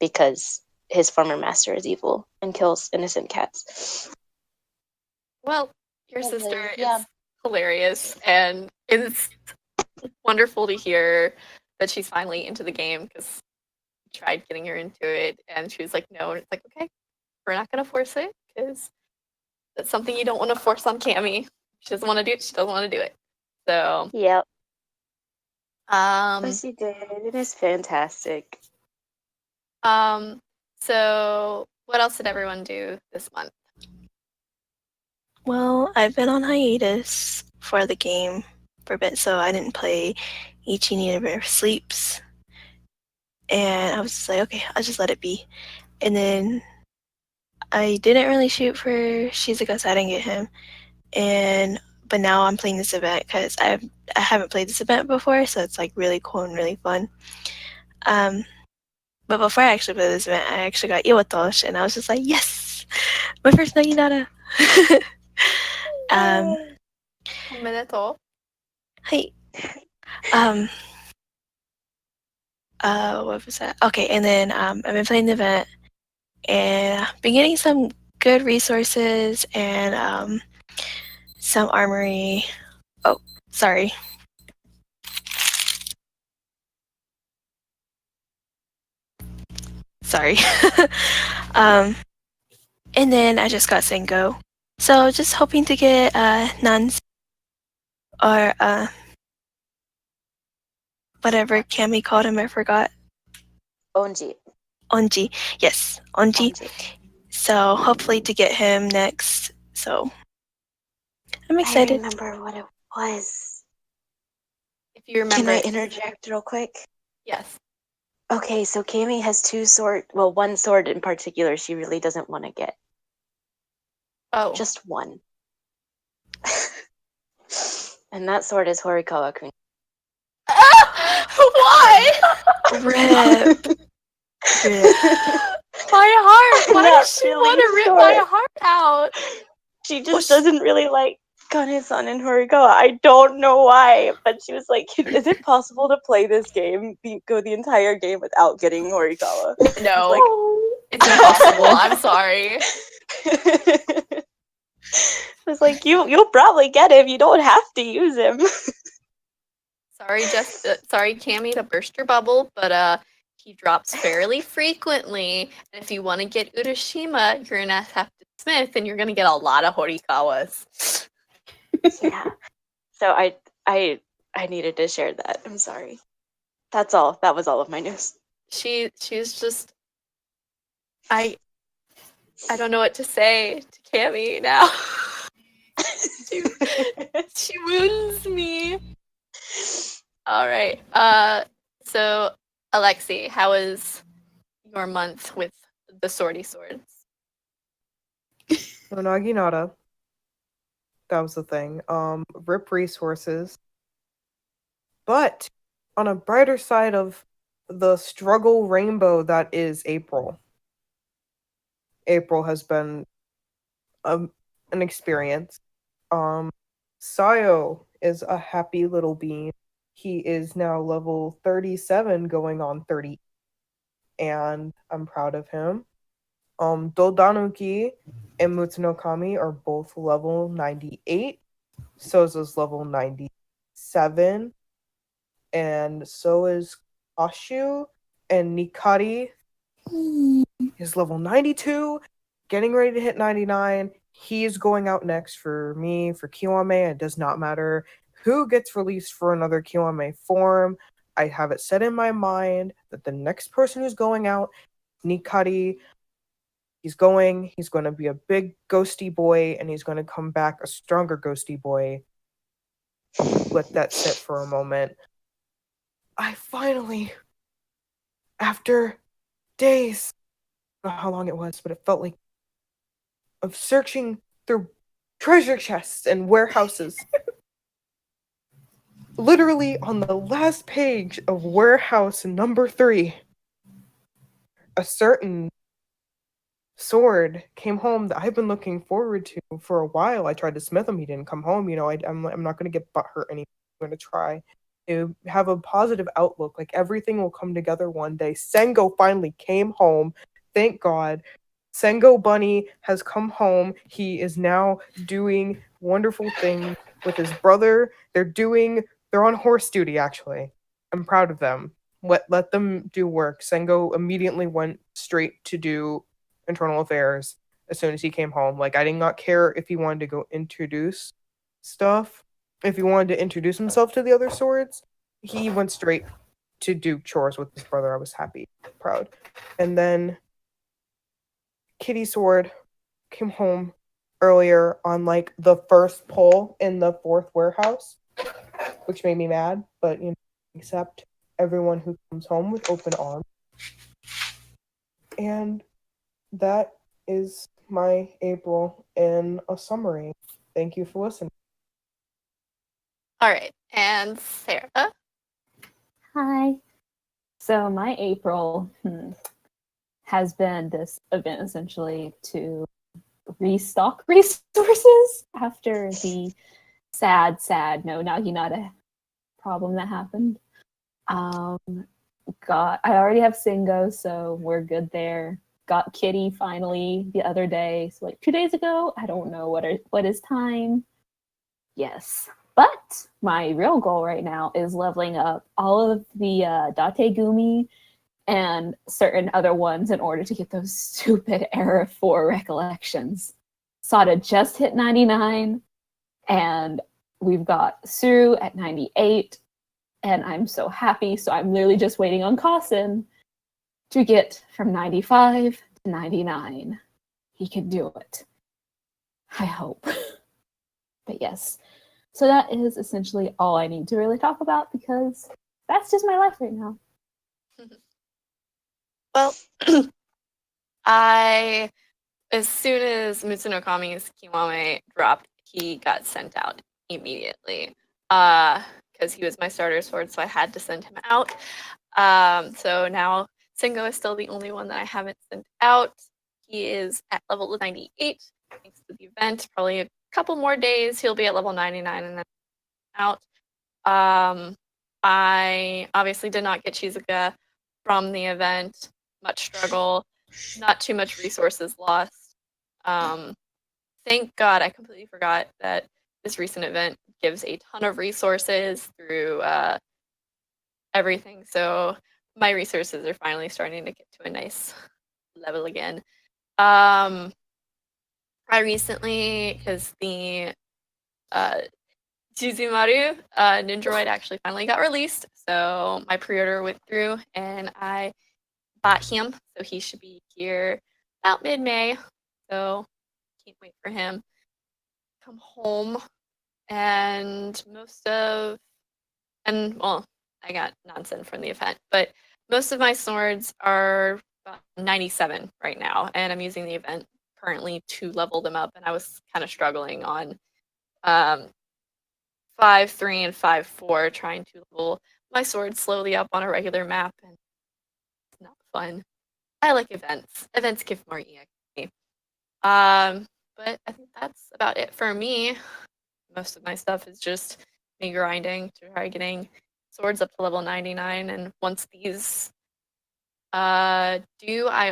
[SPEAKER 2] because his former master is evil and kills innocent cats.
[SPEAKER 1] Well, your sister
[SPEAKER 2] Yeah.
[SPEAKER 1] is hilarious, and it's wonderful to hear that she's finally into the game because we tried getting her into it, and she was like, no. And it's like, okay, we're not going to force it because that's something you don't want to force on Kami. She doesn't want to do it. She doesn't want to do it. So,
[SPEAKER 2] Yep.
[SPEAKER 1] um,
[SPEAKER 2] But she did. It is fantastic.
[SPEAKER 1] so what else did everyone do this month?
[SPEAKER 3] Well, I've been on hiatus for the game for a bit, so I didn't play Ichi Never Sleeps. And I was just like, okay, I'll just let it be. And then I didn't really shoot for Shizukagata, so I didn't get him. But now I'm playing this event because I haven't played this event before, so it's like really cool and really fun. But before I actually played this event, I actually got Iwatosh, and I was just like, yes, my first Naginata.
[SPEAKER 1] Omedetou.
[SPEAKER 3] Hi. What was that? Okay, and then I've been playing the event, and I've been getting some good resources and some armory. Oh, sorry. Sorry. And then I just got Sengo. So just hoping to get Nansen or whatever Cammy called him, I forgot.
[SPEAKER 2] Onji.
[SPEAKER 3] Onji. Yes, Onji. So hopefully to get him next. So I'm
[SPEAKER 2] I
[SPEAKER 3] excited.
[SPEAKER 2] remember what it was.
[SPEAKER 1] If you remember,
[SPEAKER 2] Can I interject real quick?
[SPEAKER 1] Yes.
[SPEAKER 2] Okay, so Kami has two swords. Well, one sword in particular she really doesn't want to get.
[SPEAKER 1] Oh.
[SPEAKER 2] Just one. And that sword is Horikawa Kun.
[SPEAKER 1] Why?
[SPEAKER 3] Rip.
[SPEAKER 1] My heart. Why
[SPEAKER 2] Not
[SPEAKER 1] does she
[SPEAKER 2] really
[SPEAKER 1] want to rip
[SPEAKER 2] sure.
[SPEAKER 1] my heart out?
[SPEAKER 2] She just doesn't really like Kane-san and Horikawa. I don't know why, but she was like, "Is it possible to play this game, go the entire game without getting Horikawa?"
[SPEAKER 1] No.
[SPEAKER 2] Like,
[SPEAKER 1] It's impossible. I'm sorry.
[SPEAKER 2] It was like, you'll probably get him. You don't have to use him.
[SPEAKER 1] Sorry, Cammy, to burst your bubble, but he drops fairly frequently. And if you want to get Urashima, you're gonna have to Smith, and you're gonna get a lot of Horikawas.
[SPEAKER 2] Yeah. So I needed to share that. I'm sorry. That's all. That was all of my news.
[SPEAKER 1] She's just I don't know what to say to Cammy now. she wounds me. All right. So Alexi, how was your month with the swordy swords?
[SPEAKER 4] So Naginata. That was the thing. Rip resources. But on a brighter side of the struggle rainbow that is April. April has been an experience. Sayo is a happy little bean. He is now level 37 going on 30. And I'm proud of him. Doldanuki and Mutsunokami are both level 98. Sozo's level 97. And so is Ashu and Nikari is level 92, getting ready to hit 99. He's going out next for me, for Kiwame. It does not matter who gets released for another Kiwame form. I have it set in my mind that the next person who's going out, Nikari, he's going to be a big ghosty boy, and he's going to come back a stronger ghosty boy. Let that sit for a moment. I finally, after days, I don't know how long it was, but it felt like, of searching through treasure chests and warehouses. Literally on the last page of warehouse number 3, a certain sword came home that I've been looking forward to for a while. I tried to smith him, he didn't come home. I'm not going to get butthurt anymore. I'm going to try to have a positive outlook. Like, everything will come together one day. Sengo finally came home. Thank God. Sengo Bunny has come home. He is now doing wonderful things with his brother. They're on horse duty, actually. I'm proud of them. Let them do work. Sengo immediately went straight to do internal affairs as soon as he came home. Like, I did not care if he wanted to go introduce stuff. If he wanted to introduce himself to the other swords, he went straight to do chores with his brother. I was happy, proud. And then Kitty Sword came home earlier on like the first pull in the 4th warehouse, which made me mad, but accept everyone who comes home with open arms. And that is my April in a summary. Thank you for listening.
[SPEAKER 1] All right, and Sarah.
[SPEAKER 5] Hi. So my April has been this event essentially to restock resources after the sad no Naginata problem that happened. I already have Singo, so we're good there. Got Kitty finally the other day, so like 2 days ago. I don't know what is time. Yes. But my real goal right now is leveling up all of the Dategumi and certain other ones in order to get those stupid Era 4 recollections. Sada just hit 99, and we've got Suru at 98, and I'm so happy. So I'm literally just waiting on Kasen to get from 95 to 99. He can do it. I hope. But yes. So that is essentially all I need to really talk about, because that's just my life right now.
[SPEAKER 1] Well, as soon as Mutsunokami's Kiwame dropped, he got sent out immediately. Because he was my starter sword, so I had to send him out. So now Singo is still the only one that I haven't sent out. He is at level 98, thanks to the event. Probably a couple more days, he'll be at level 99 and then out. I obviously did not get Shizuka from the event. Much struggle, not too much resources lost. Thank God, I completely forgot that this recent event gives a ton of resources through everything. So my resources are finally starting to get to a nice level again. I recently, because the Suzumaru Nindroid actually finally got released, so my pre-order went through and I bought him, so he should be here about mid-May. So can't wait for him to come home. And I got Nansen from the event, but most of my swords are about 97 right now, and I'm using the event currently to level them up, and I was kind of struggling on 5.3 and 5.4, trying to level my sword slowly up on a regular map, and it's not fun. I like events. Events give more EXP. But I think that's about it for me. Most of my stuff is just me grinding to try getting swords up to level 99, and once these I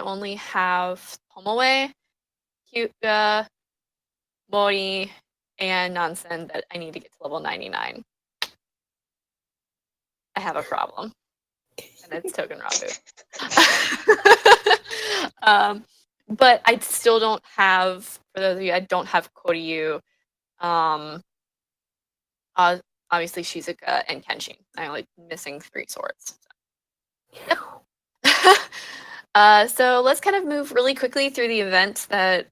[SPEAKER 1] only have Tomoe, Hyuga, Mori, and Nansen that I need to get to level 99. I have a problem. and it's Togenraku. But I still don't have, for those of you, I don't have Koryu. Obviously Shizuka and Kenshin. I'm like missing 3 swords. So. Yep. So let's kind of move really quickly through the events that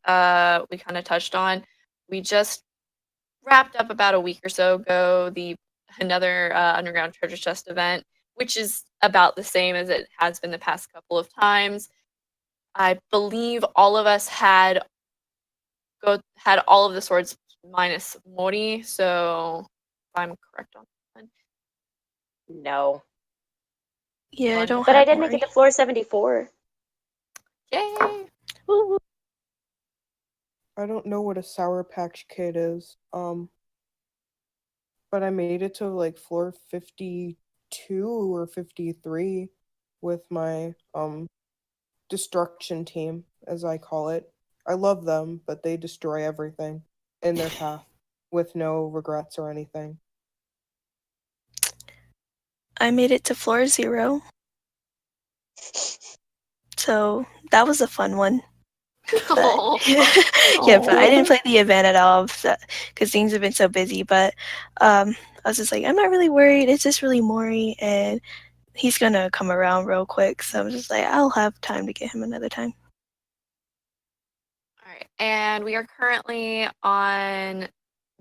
[SPEAKER 1] we kind of touched on. We just wrapped up about a week or so ago another underground treasure chest event, which is about the same as it has been the past couple of times. I believe all of us had all of the swords minus Mori, so if I'm correct on that.
[SPEAKER 2] No.
[SPEAKER 3] Yeah, I don't
[SPEAKER 2] But I
[SPEAKER 3] have
[SPEAKER 2] did make it to floor 74.
[SPEAKER 1] Yay!
[SPEAKER 3] Woo.
[SPEAKER 4] I don't know what a Sour Patch Kid is. But I made it to like floor 52 or 53 with my destruction team, as I call it. I love them, but they destroy everything in their path with no regrets or anything.
[SPEAKER 3] I made it to floor 0. So that was a fun one. But yeah, but I didn't play the event at all because things have been so busy. But I was just like, I'm not really worried. It's just really Mori, and he's gonna come around real quick. So I'm just like, I'll have time to get him another time.
[SPEAKER 1] All right, and we are currently on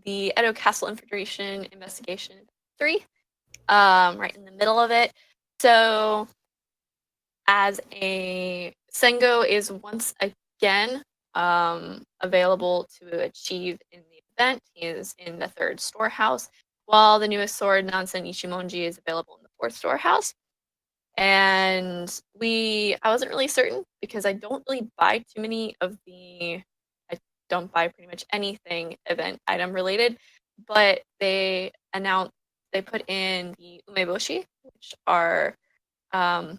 [SPEAKER 1] the Edo Castle Infiltration Investigation 3, right in the middle of it. So, as a Sengo is once again available to achieve in the event. He is in the 3rd storehouse, while the newest sword, Nansen Ichimonji, is available in the 4th storehouse. And I wasn't really certain because I don't really buy too many of I don't buy pretty much anything event item related, but they put in the umeboshi, which are, oh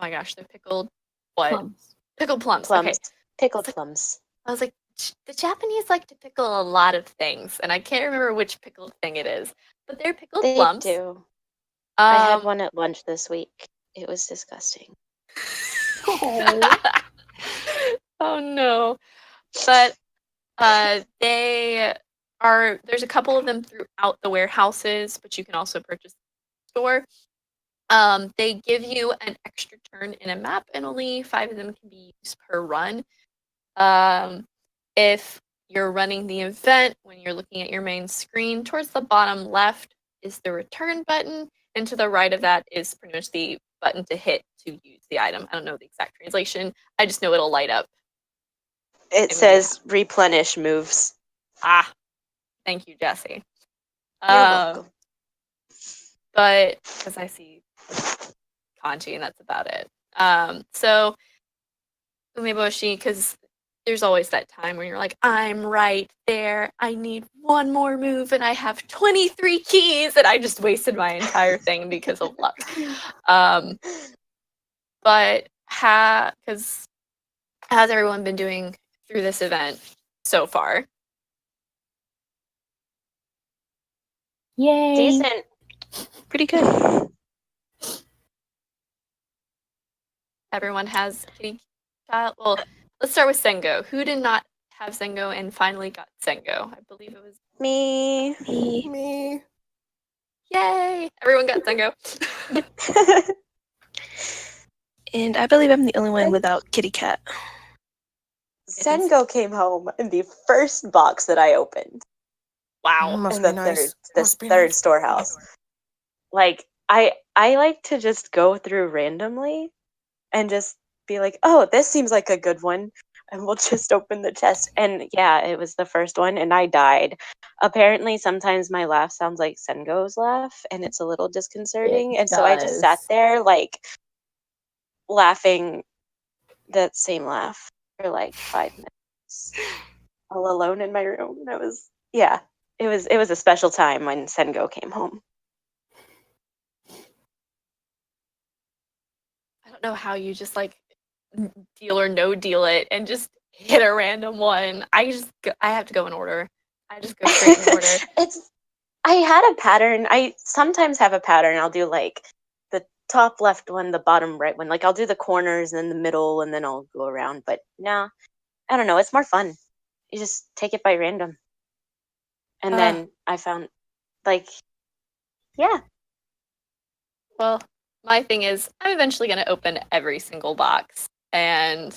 [SPEAKER 1] my gosh, they're pickled, what?
[SPEAKER 5] Plums.
[SPEAKER 1] Pickled plums.
[SPEAKER 2] Plums.
[SPEAKER 1] Okay.
[SPEAKER 2] Pickled plums.
[SPEAKER 1] I was like, the Japanese like to pickle a lot of things, and I can't remember which pickled thing it is, but they're pickled
[SPEAKER 2] They
[SPEAKER 1] plums.
[SPEAKER 2] do. I had one at lunch this week. It was disgusting.
[SPEAKER 1] Oh no. But there's a couple of them throughout the warehouses, but you can also purchase in the store. They give you an extra turn in a map, and only 5 of them can be used per run. If you're running the event, when you're looking at your main screen, towards the bottom left is the return button, and to the right of that is pretty much the button to hit to use the item. I don't know the exact translation. I just know it'll light up.
[SPEAKER 2] It says replenish moves.
[SPEAKER 1] Ah, thank you, Jesse.
[SPEAKER 2] You're welcome.
[SPEAKER 1] But because I see kanji and that's about it. So umeboshi, because there's always that time when you're like, I'm right there. I need one more move, and I have 23 keys, and I just wasted my entire thing because of luck. But how's everyone been doing through this event so far?
[SPEAKER 5] Yay!
[SPEAKER 2] Decent.
[SPEAKER 3] Pretty good.
[SPEAKER 1] Everyone has kitty cat. Well, let's start with Sengo. Who did not have Sengo and finally got Sengo? I believe it was
[SPEAKER 2] Me.
[SPEAKER 4] Me.
[SPEAKER 1] Yay! Everyone got Sengo.
[SPEAKER 3] And I believe I'm the only one without kitty cat.
[SPEAKER 2] Sengo came home in the first box that I opened.
[SPEAKER 1] Wow.
[SPEAKER 4] Must
[SPEAKER 2] In
[SPEAKER 4] be
[SPEAKER 2] the
[SPEAKER 4] nice.
[SPEAKER 2] third storehouse. Like I like to just go through randomly and just be like, oh, this seems like a good one. And we'll just open the chest. And yeah, it was the first one and I died. Apparently sometimes my laugh sounds like Sengo's laugh and it's a little disconcerting.
[SPEAKER 5] It
[SPEAKER 2] And so I just
[SPEAKER 5] does.
[SPEAKER 2] sat there like laughing that same laugh for like 5 minutes. All alone in my room. And it was a special time when Sengo came home.
[SPEAKER 1] I don't know how you just like deal or no deal it and just hit a random one. I have to go in order. I just go straight in order.
[SPEAKER 2] I had a pattern. I sometimes have a pattern. I'll do like the top left one, the bottom right one. Like I'll do the corners and then the middle and then I'll go around. But no, I don't know. It's more fun. You just take it by random. And then I found, like, yeah.
[SPEAKER 1] Well, my thing is, I'm eventually going to open every single box, and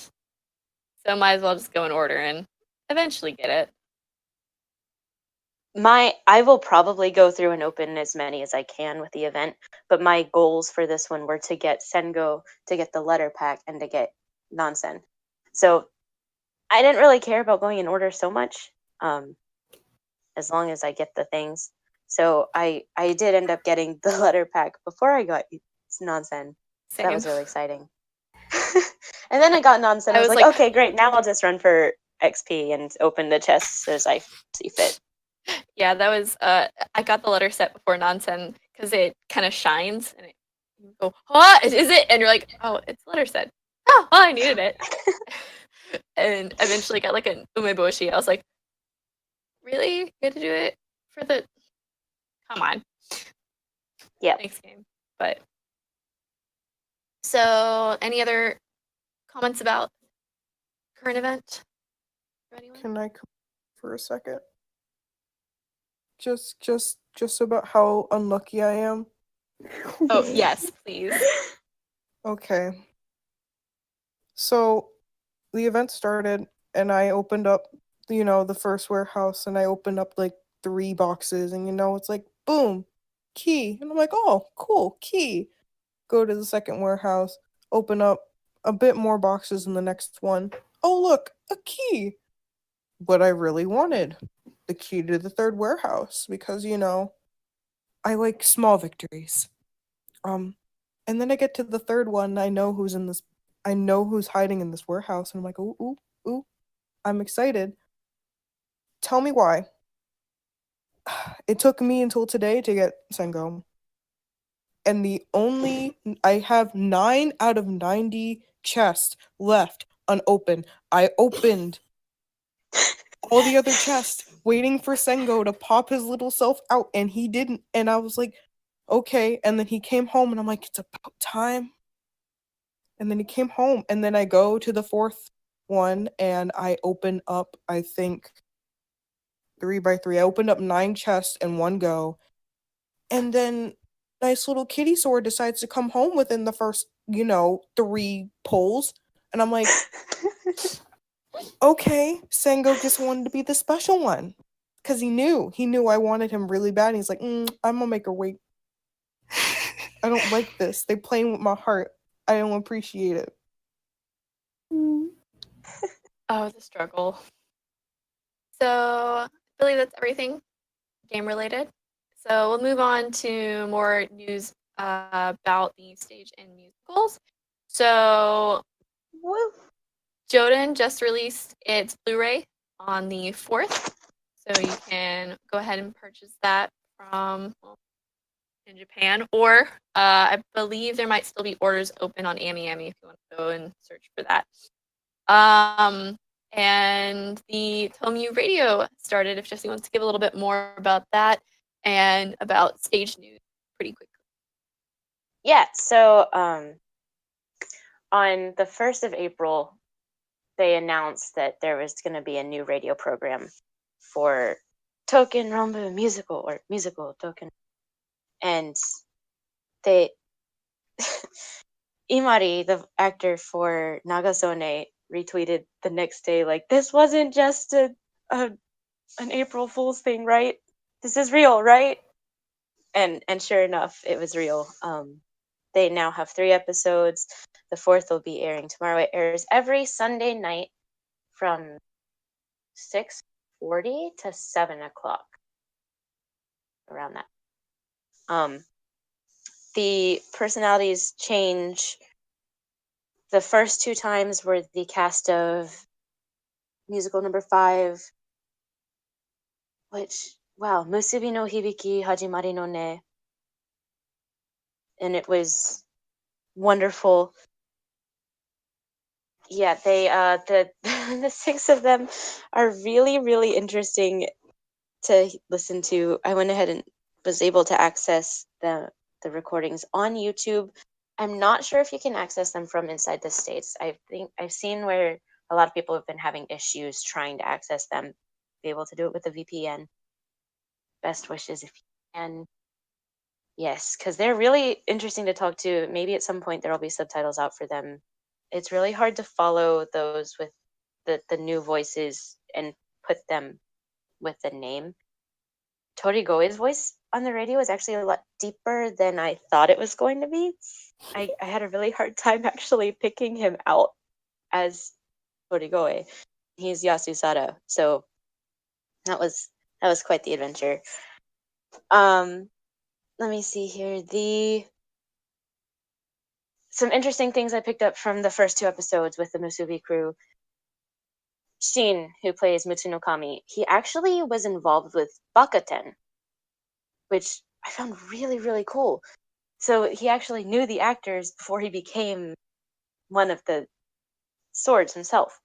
[SPEAKER 1] so might as well just go in order and eventually get it.
[SPEAKER 2] I will probably go through and open as many as I can with the event, but my goals for this one were to get Sengo, to get the letter pack, and to get Nansen. So I didn't really care about going in order so much, as long as I get the things. So I did end up getting the letter pack before I got Nansen. So that
[SPEAKER 1] Same.
[SPEAKER 2] was really exciting. And then I got Nansen. I was like, okay, great. Now I'll just run for XP and open the chests as I see fit.
[SPEAKER 1] Yeah, that was. I got the letter set before Nansen because it kind of shines, and you go, "What is it?" And you're like, "Oh, it's letter set." Oh, well, I needed it, and eventually got like an umeboshi. I was like, "Really? You had to do it for the? Come on."
[SPEAKER 2] Yeah.
[SPEAKER 1] Thanks, game. But so, any other comments about current event? For anyone?
[SPEAKER 4] Can I come for a second? Just about how unlucky I am.
[SPEAKER 1] Oh yes, please.
[SPEAKER 4] Okay. So the event started and I opened up, the first warehouse and I opened up like 3 boxes and it's like boom, key. And I'm like, "Oh, cool, key." Go to the second warehouse, open up a bit more boxes in the next one. Oh, look, a key. What I really wanted, the key to the third warehouse because, I like small victories. And then I get to the third one, I know who's hiding in this warehouse, and I'm like, "Ooh, ooh, ooh." I'm excited. Tell me why. It took me until today to get Sengo. And I have 9 out of 90 chests left unopened. I opened all the other chests waiting for Sengo to pop his little self out, and he didn't. And I was like, okay. And then he came home, and I'm like, it's about time. And then he came home, and then I go to the fourth one, and I open up, I think, 3 by 3. I opened up 9 chests in one go, and then nice little kitty sword decides to come home within the first, 3 pulls, and I'm like, okay, Sengo just wanted to be the special one, because he knew I wanted him really bad. And he's like, I'm gonna make her wait. I don't like this. They playing with my heart. I don't appreciate it.
[SPEAKER 1] Oh, the struggle. So I believe that's everything game related. So we'll move on to more news about the stage and musicals. So
[SPEAKER 2] Woo.
[SPEAKER 1] Joden just released its Blu-ray on the 4th. So you can go ahead and purchase that from in Japan, or I believe there might still be orders open on AmiAmi if you want to go and search for that. And the Tomu Radio started. If Jesse wants to give a little bit more about that and about stage news pretty quickly.
[SPEAKER 2] Yeah, so on the 1st of April, they announced that there was going to be a new radio program for Token Rambu Musical, or Musical Token. And they Imari, the actor for Nagasone, retweeted the next day like, "This wasn't just an April Fool's thing, right? This is real, right?" And sure enough, it was real. They now have 3 episodes. The 4th will be airing tomorrow. It airs every Sunday night from 6:40 to 7:00, around that. The personalities change. The first 2 times were the cast of musical number 5, which, wow, Musubi no Hibiki Hajimari no Ne. And it was wonderful. Yeah, they the 6 of them are really, really interesting to listen to. I went ahead and was able to access the recordings on YouTube. I'm not sure if you can access them from inside the States. I think I've seen where a lot of people have been having issues trying to access them. Be able to do it with a VPN. Best wishes if you can. Yes, because they're really interesting to talk to. Maybe at some point there will be subtitles out for them. It's really hard to follow those with the new voices and put them with the name. Torigoe's voice on the radio is actually a lot deeper than I thought it was going to be. I had a really hard time actually picking him out as Torigoe. He's Yasusada, so that was quite the adventure. Let me see here. Some interesting things I picked up from the first 2 episodes with the Musubi crew. Shin, who plays Mutsunokami, he actually was involved with Bakaten, which I found really, really cool. So he actually knew the actors before he became one of the swords himself.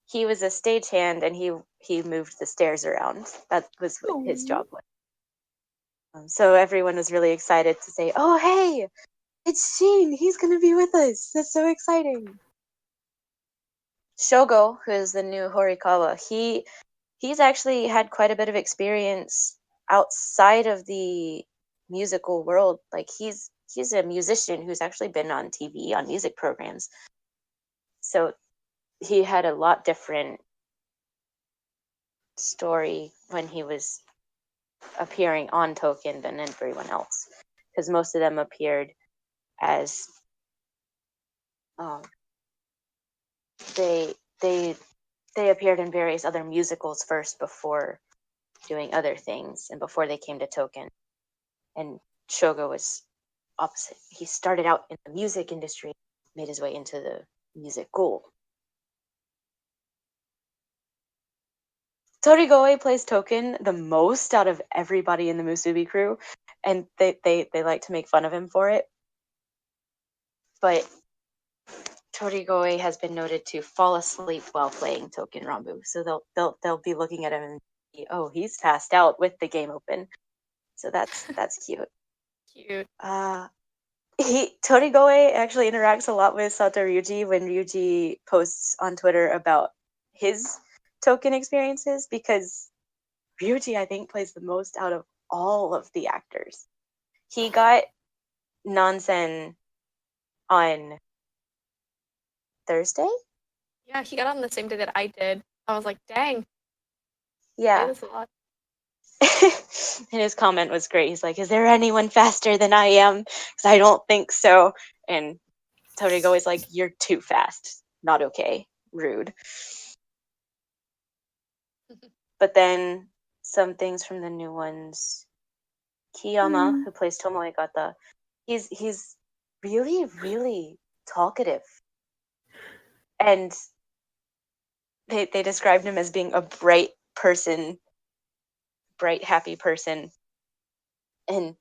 [SPEAKER 2] He was a stagehand and he moved the stairs around. That was what his job was. So everyone was really excited to say, "Oh, hey, it's Shin. He's going to be with us. That's so exciting." Shogo, who is the new Horikawa, he's actually had quite a bit of experience outside of the musical world. Like he's a musician who's actually been on TV on music programs. So he had a lot different story when he was appearing on Token than everyone else, because most of them appeared as they appeared in various other musicals first before doing other things and before they came to Token. And Shogo was opposite. He started out in the music industry, made his way into the musical. Torigoe plays Token the most out of everybody in the Musubi crew, and they like to make fun of him for it. But Torigoe has been noted to fall asleep while playing Token Rambu, so they'll be looking at him and be, oh, he's passed out with the game open. So that's cute.
[SPEAKER 1] Cute.
[SPEAKER 2] Torigoe actually interacts a lot with Sato Ryuji when Ryuji posts on Twitter about his Token experiences, because Ryuji, I think, plays the most out of all of the actors. He got Nansen on Thursday?
[SPEAKER 1] Yeah, he got on the same day that I did. I was like, dang,
[SPEAKER 2] Yeah.
[SPEAKER 1] that's a lot.
[SPEAKER 2] And his comment was great. He's like, is there anyone faster than I am? Because I don't think so. And Torigo is like, you're too fast. Not okay. Rude. But then some things from the new ones. Kiyama, who plays Tomoegata, he's really, really talkative. And they described him as being a bright person, bright, happy person, and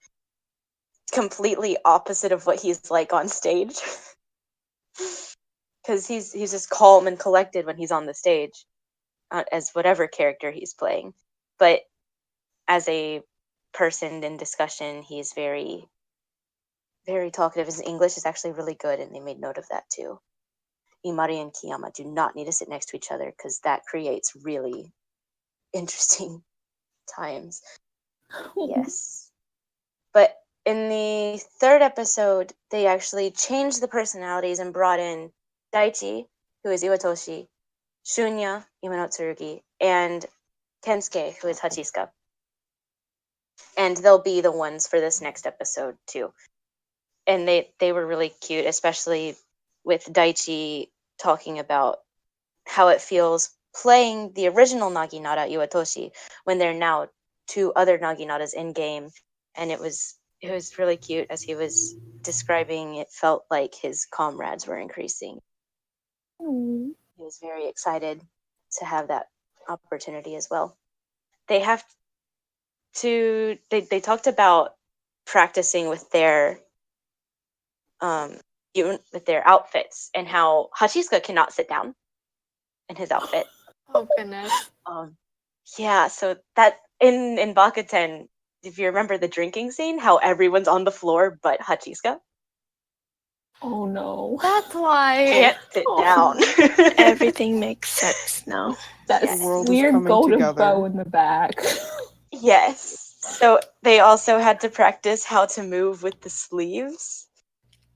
[SPEAKER 2] completely opposite of what he's like on stage. Because he's just calm and collected when he's on the stage, as whatever character he's playing. But as a person in discussion, he's very, very talkative. His English is actually really good, and they made note of that too. Imari and Kiyama do not need to sit next to each other, because that creates really interesting times. Yes. But in the 3rd episode, they actually changed the personalities and brought in Daichi, who is Iwatoshi, Shunya, Imanotsurugi, and Kensuke, who is Hachisuka. And they'll be the ones for this next episode too. And they were really cute, especially with Daichi talking about how it feels playing the original Naginata, Iwatoshi, when there are now 2 other Naginatas in game. And it was really cute as he was describing. It felt like his comrades were increasing.
[SPEAKER 3] Mm.
[SPEAKER 2] He was very excited to have that opportunity as well. They have to. They talked about practicing with their with their outfits, and how Hachisuka cannot sit down in his outfit.
[SPEAKER 1] Oh goodness.
[SPEAKER 2] Yeah, so that in Bakuten, if you remember the drinking scene, how everyone's on the floor but Hachisuka.
[SPEAKER 5] Oh no.
[SPEAKER 1] That's why.
[SPEAKER 2] Can't sit down.
[SPEAKER 3] Everything makes sense now.
[SPEAKER 5] That
[SPEAKER 2] Yes.
[SPEAKER 4] The world is
[SPEAKER 5] weird
[SPEAKER 4] coming
[SPEAKER 5] golden
[SPEAKER 4] together.
[SPEAKER 5] bow in the back.
[SPEAKER 2] Yes. So they also had to practice how to move with the sleeves.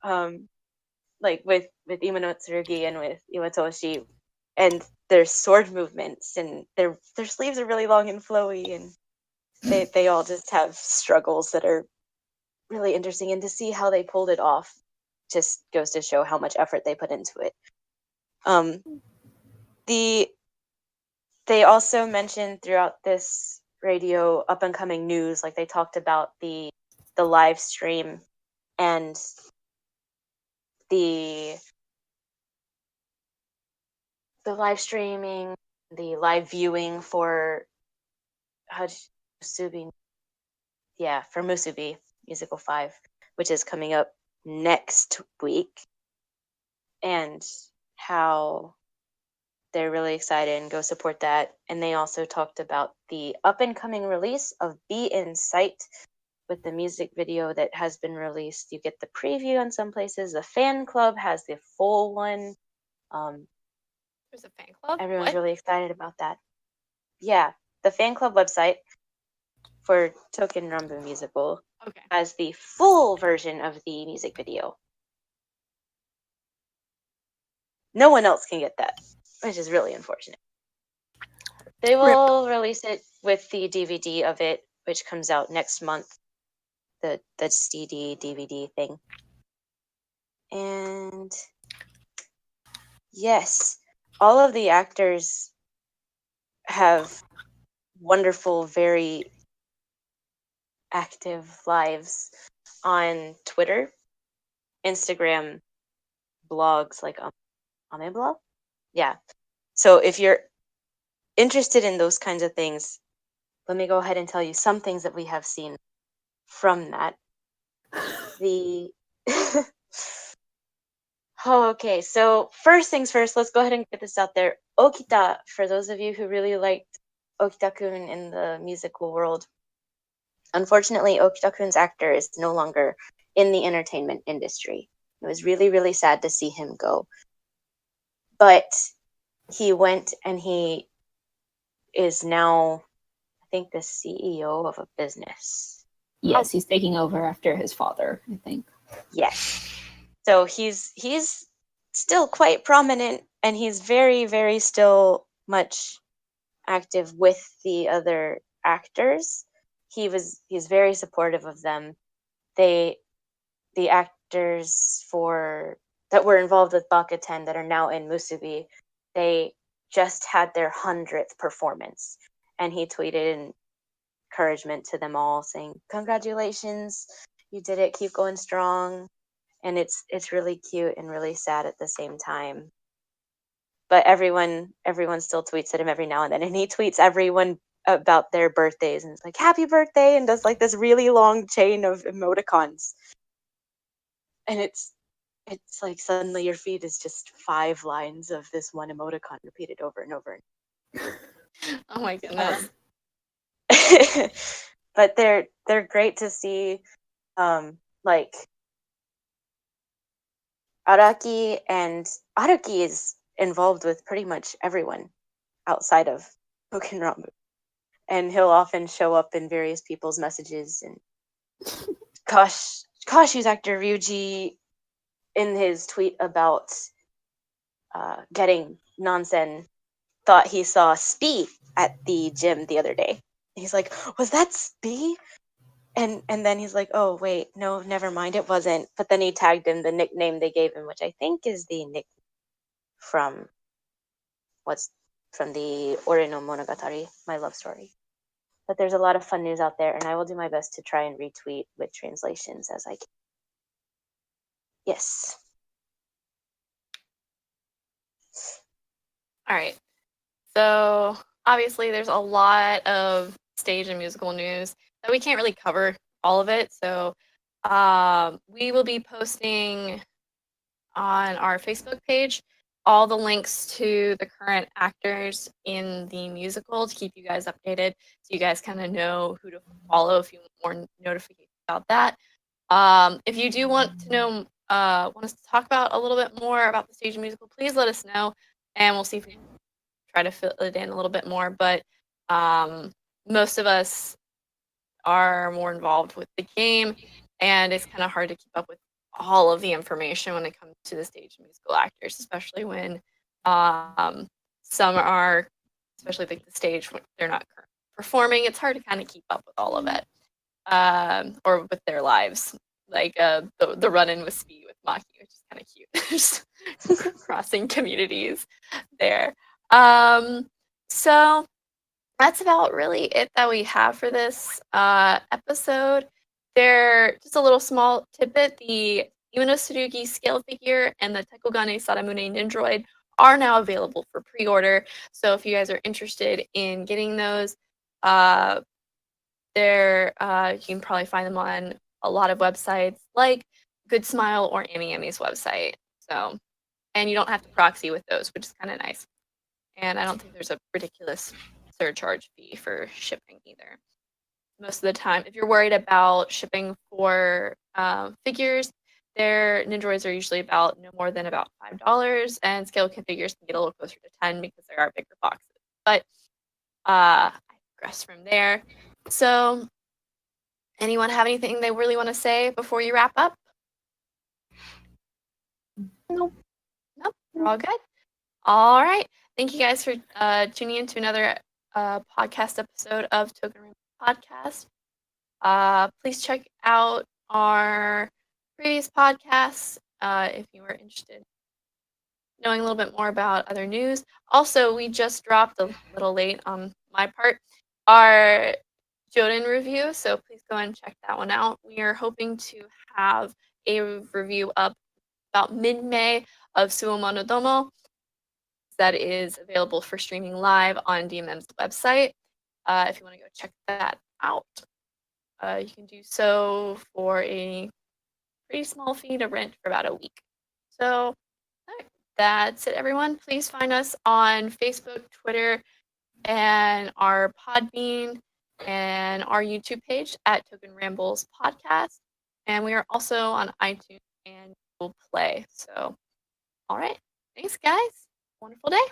[SPEAKER 2] Like with Imanotsurugi and with Iwatoshi, and their sword movements, and their sleeves are really long and flowy, and they all just have struggles that are really interesting, and to see how they pulled it off just goes to show how much effort they put into it. They also mentioned throughout this radio up and coming news, like they talked about the live stream and the live streaming, the live viewing for Musubi, for Musubi Musical 5, which is coming up next week, and how they're really excited and go support that. And they also talked about the up and coming release of Be in Sight with the music video that has been released. You get the preview in some places. The fan club has the full one.
[SPEAKER 1] There's a fan club.
[SPEAKER 2] Everyone's
[SPEAKER 1] What?
[SPEAKER 2] really excited about that. Yeah, the fan club website for Token Rambu Musical
[SPEAKER 1] Okay.
[SPEAKER 2] has the full version of the music video. No one else can get that, which is really unfortunate. They will release it with the DVD of it, which comes out next month. The CD DVD thing. And yes, all of the actors have wonderful, very active lives on Twitter, Instagram, blogs like Ameblog. Yeah. So if you're interested in those kinds of things, let me go ahead and tell you some things that we have seen from that. The okay, so first things first, let's go ahead and get this out there. Okita, for those of you who really liked Okita-kun in the musical world, unfortunately, Okita-kun's actor is no longer in the entertainment industry. It was really, really sad to see him go. But he went and he is now, I think, the CEO of a business.
[SPEAKER 5] Yes, he's taking over after his father, I think.
[SPEAKER 2] Yes. So he's still quite prominent, and he's very, very still much active with the other actors. He's very supportive of them. The actors that were involved with Bakuten that are now in Musubi, they just had their 100th performance, and he tweeted encouragement to them all, saying, "Congratulations, you did it. Keep going strong." And it's really cute and really sad at the same time. But everyone still tweets at him every now and then, and he tweets everyone about their birthdays, and it's like, "Happy birthday," and does like this really long chain of emoticons. And it's like suddenly your feed is just 5 lines of this one emoticon repeated over and over.
[SPEAKER 1] Oh my goodness.
[SPEAKER 2] But they're great to see. Like Araki is involved with pretty much everyone outside of Tokenramu. And he'll often show up in various people's messages. And Kashu's actor Ryuji, in his tweet about getting Nansen, thought he saw Spee at the gym the other day. He's like, "Was that Spee?" And then he's like, "Oh wait, no, never mind, it wasn't." But then he tagged him the nickname they gave him, which I think is the nickname from the Ore no Monogatari, my love story. But there's a lot of fun news out there, and I will do my best to try and retweet with translations as I can. Yes.
[SPEAKER 1] All right. So obviously, there's a lot of stage and musical news that we can't really cover all of it. So we will be posting on our Facebook page all the links to the current actors in the musical to keep you guys updated, so you guys kind of know who to follow if you want more notifications about that. If you do want to know want us to talk about a little bit more about the stage musical, please let us know, and we'll see if we can try to fill it in a little bit more. But most of us are more involved with the game, and it's kind of hard to keep up with all of the information when it comes to the stage musical actors, especially when some are, especially like the stage when they're not performing. It's hard to kind of keep up with all of it, or with their lives. Like the run-in with Spee with Maki, which is kind of cute. Just crossing communities there. So that's about really it that we have for this episode. There, just a little small tidbit: the Imano Tsurugi scale figure and the Tekogane Saramune Nindroid are now available for pre-order. So if you guys are interested in getting those, you can probably find them on a lot of websites like Good Smile or Amy Amy's website. So, and you don't have to proxy with those, which is kind of nice. And I don't think there's a ridiculous surcharge fee for shipping either. Most of the time, if you're worried about shipping for figures, their Nindroids are usually about no more than about $5, and scale figures can get a little closer to 10 because there are bigger boxes. But I digress from there. So, anyone have anything they really want to say before you wrap up?
[SPEAKER 3] Nope.
[SPEAKER 1] Nope, we're all good. All right. Thank you guys for tuning in to another podcast episode of Token Rainbow Podcast. Please check out our previous podcasts if you are interested in knowing a little bit more about other news. Also, we just dropped, a little late on my part, our Joden review, so please go and check that one out. We are hoping to have a review up about mid-May of Suomono Domo that is available for streaming live on DMM's website. If you want to go check that out, you can do so for a pretty small fee to rent for about a week. So that's it, everyone. Please find us on Facebook, Twitter, and our Podbean and our YouTube page at Token Rambles Podcast. And we are also on iTunes and Google Play. So, all right. Thanks, guys. Wonderful day.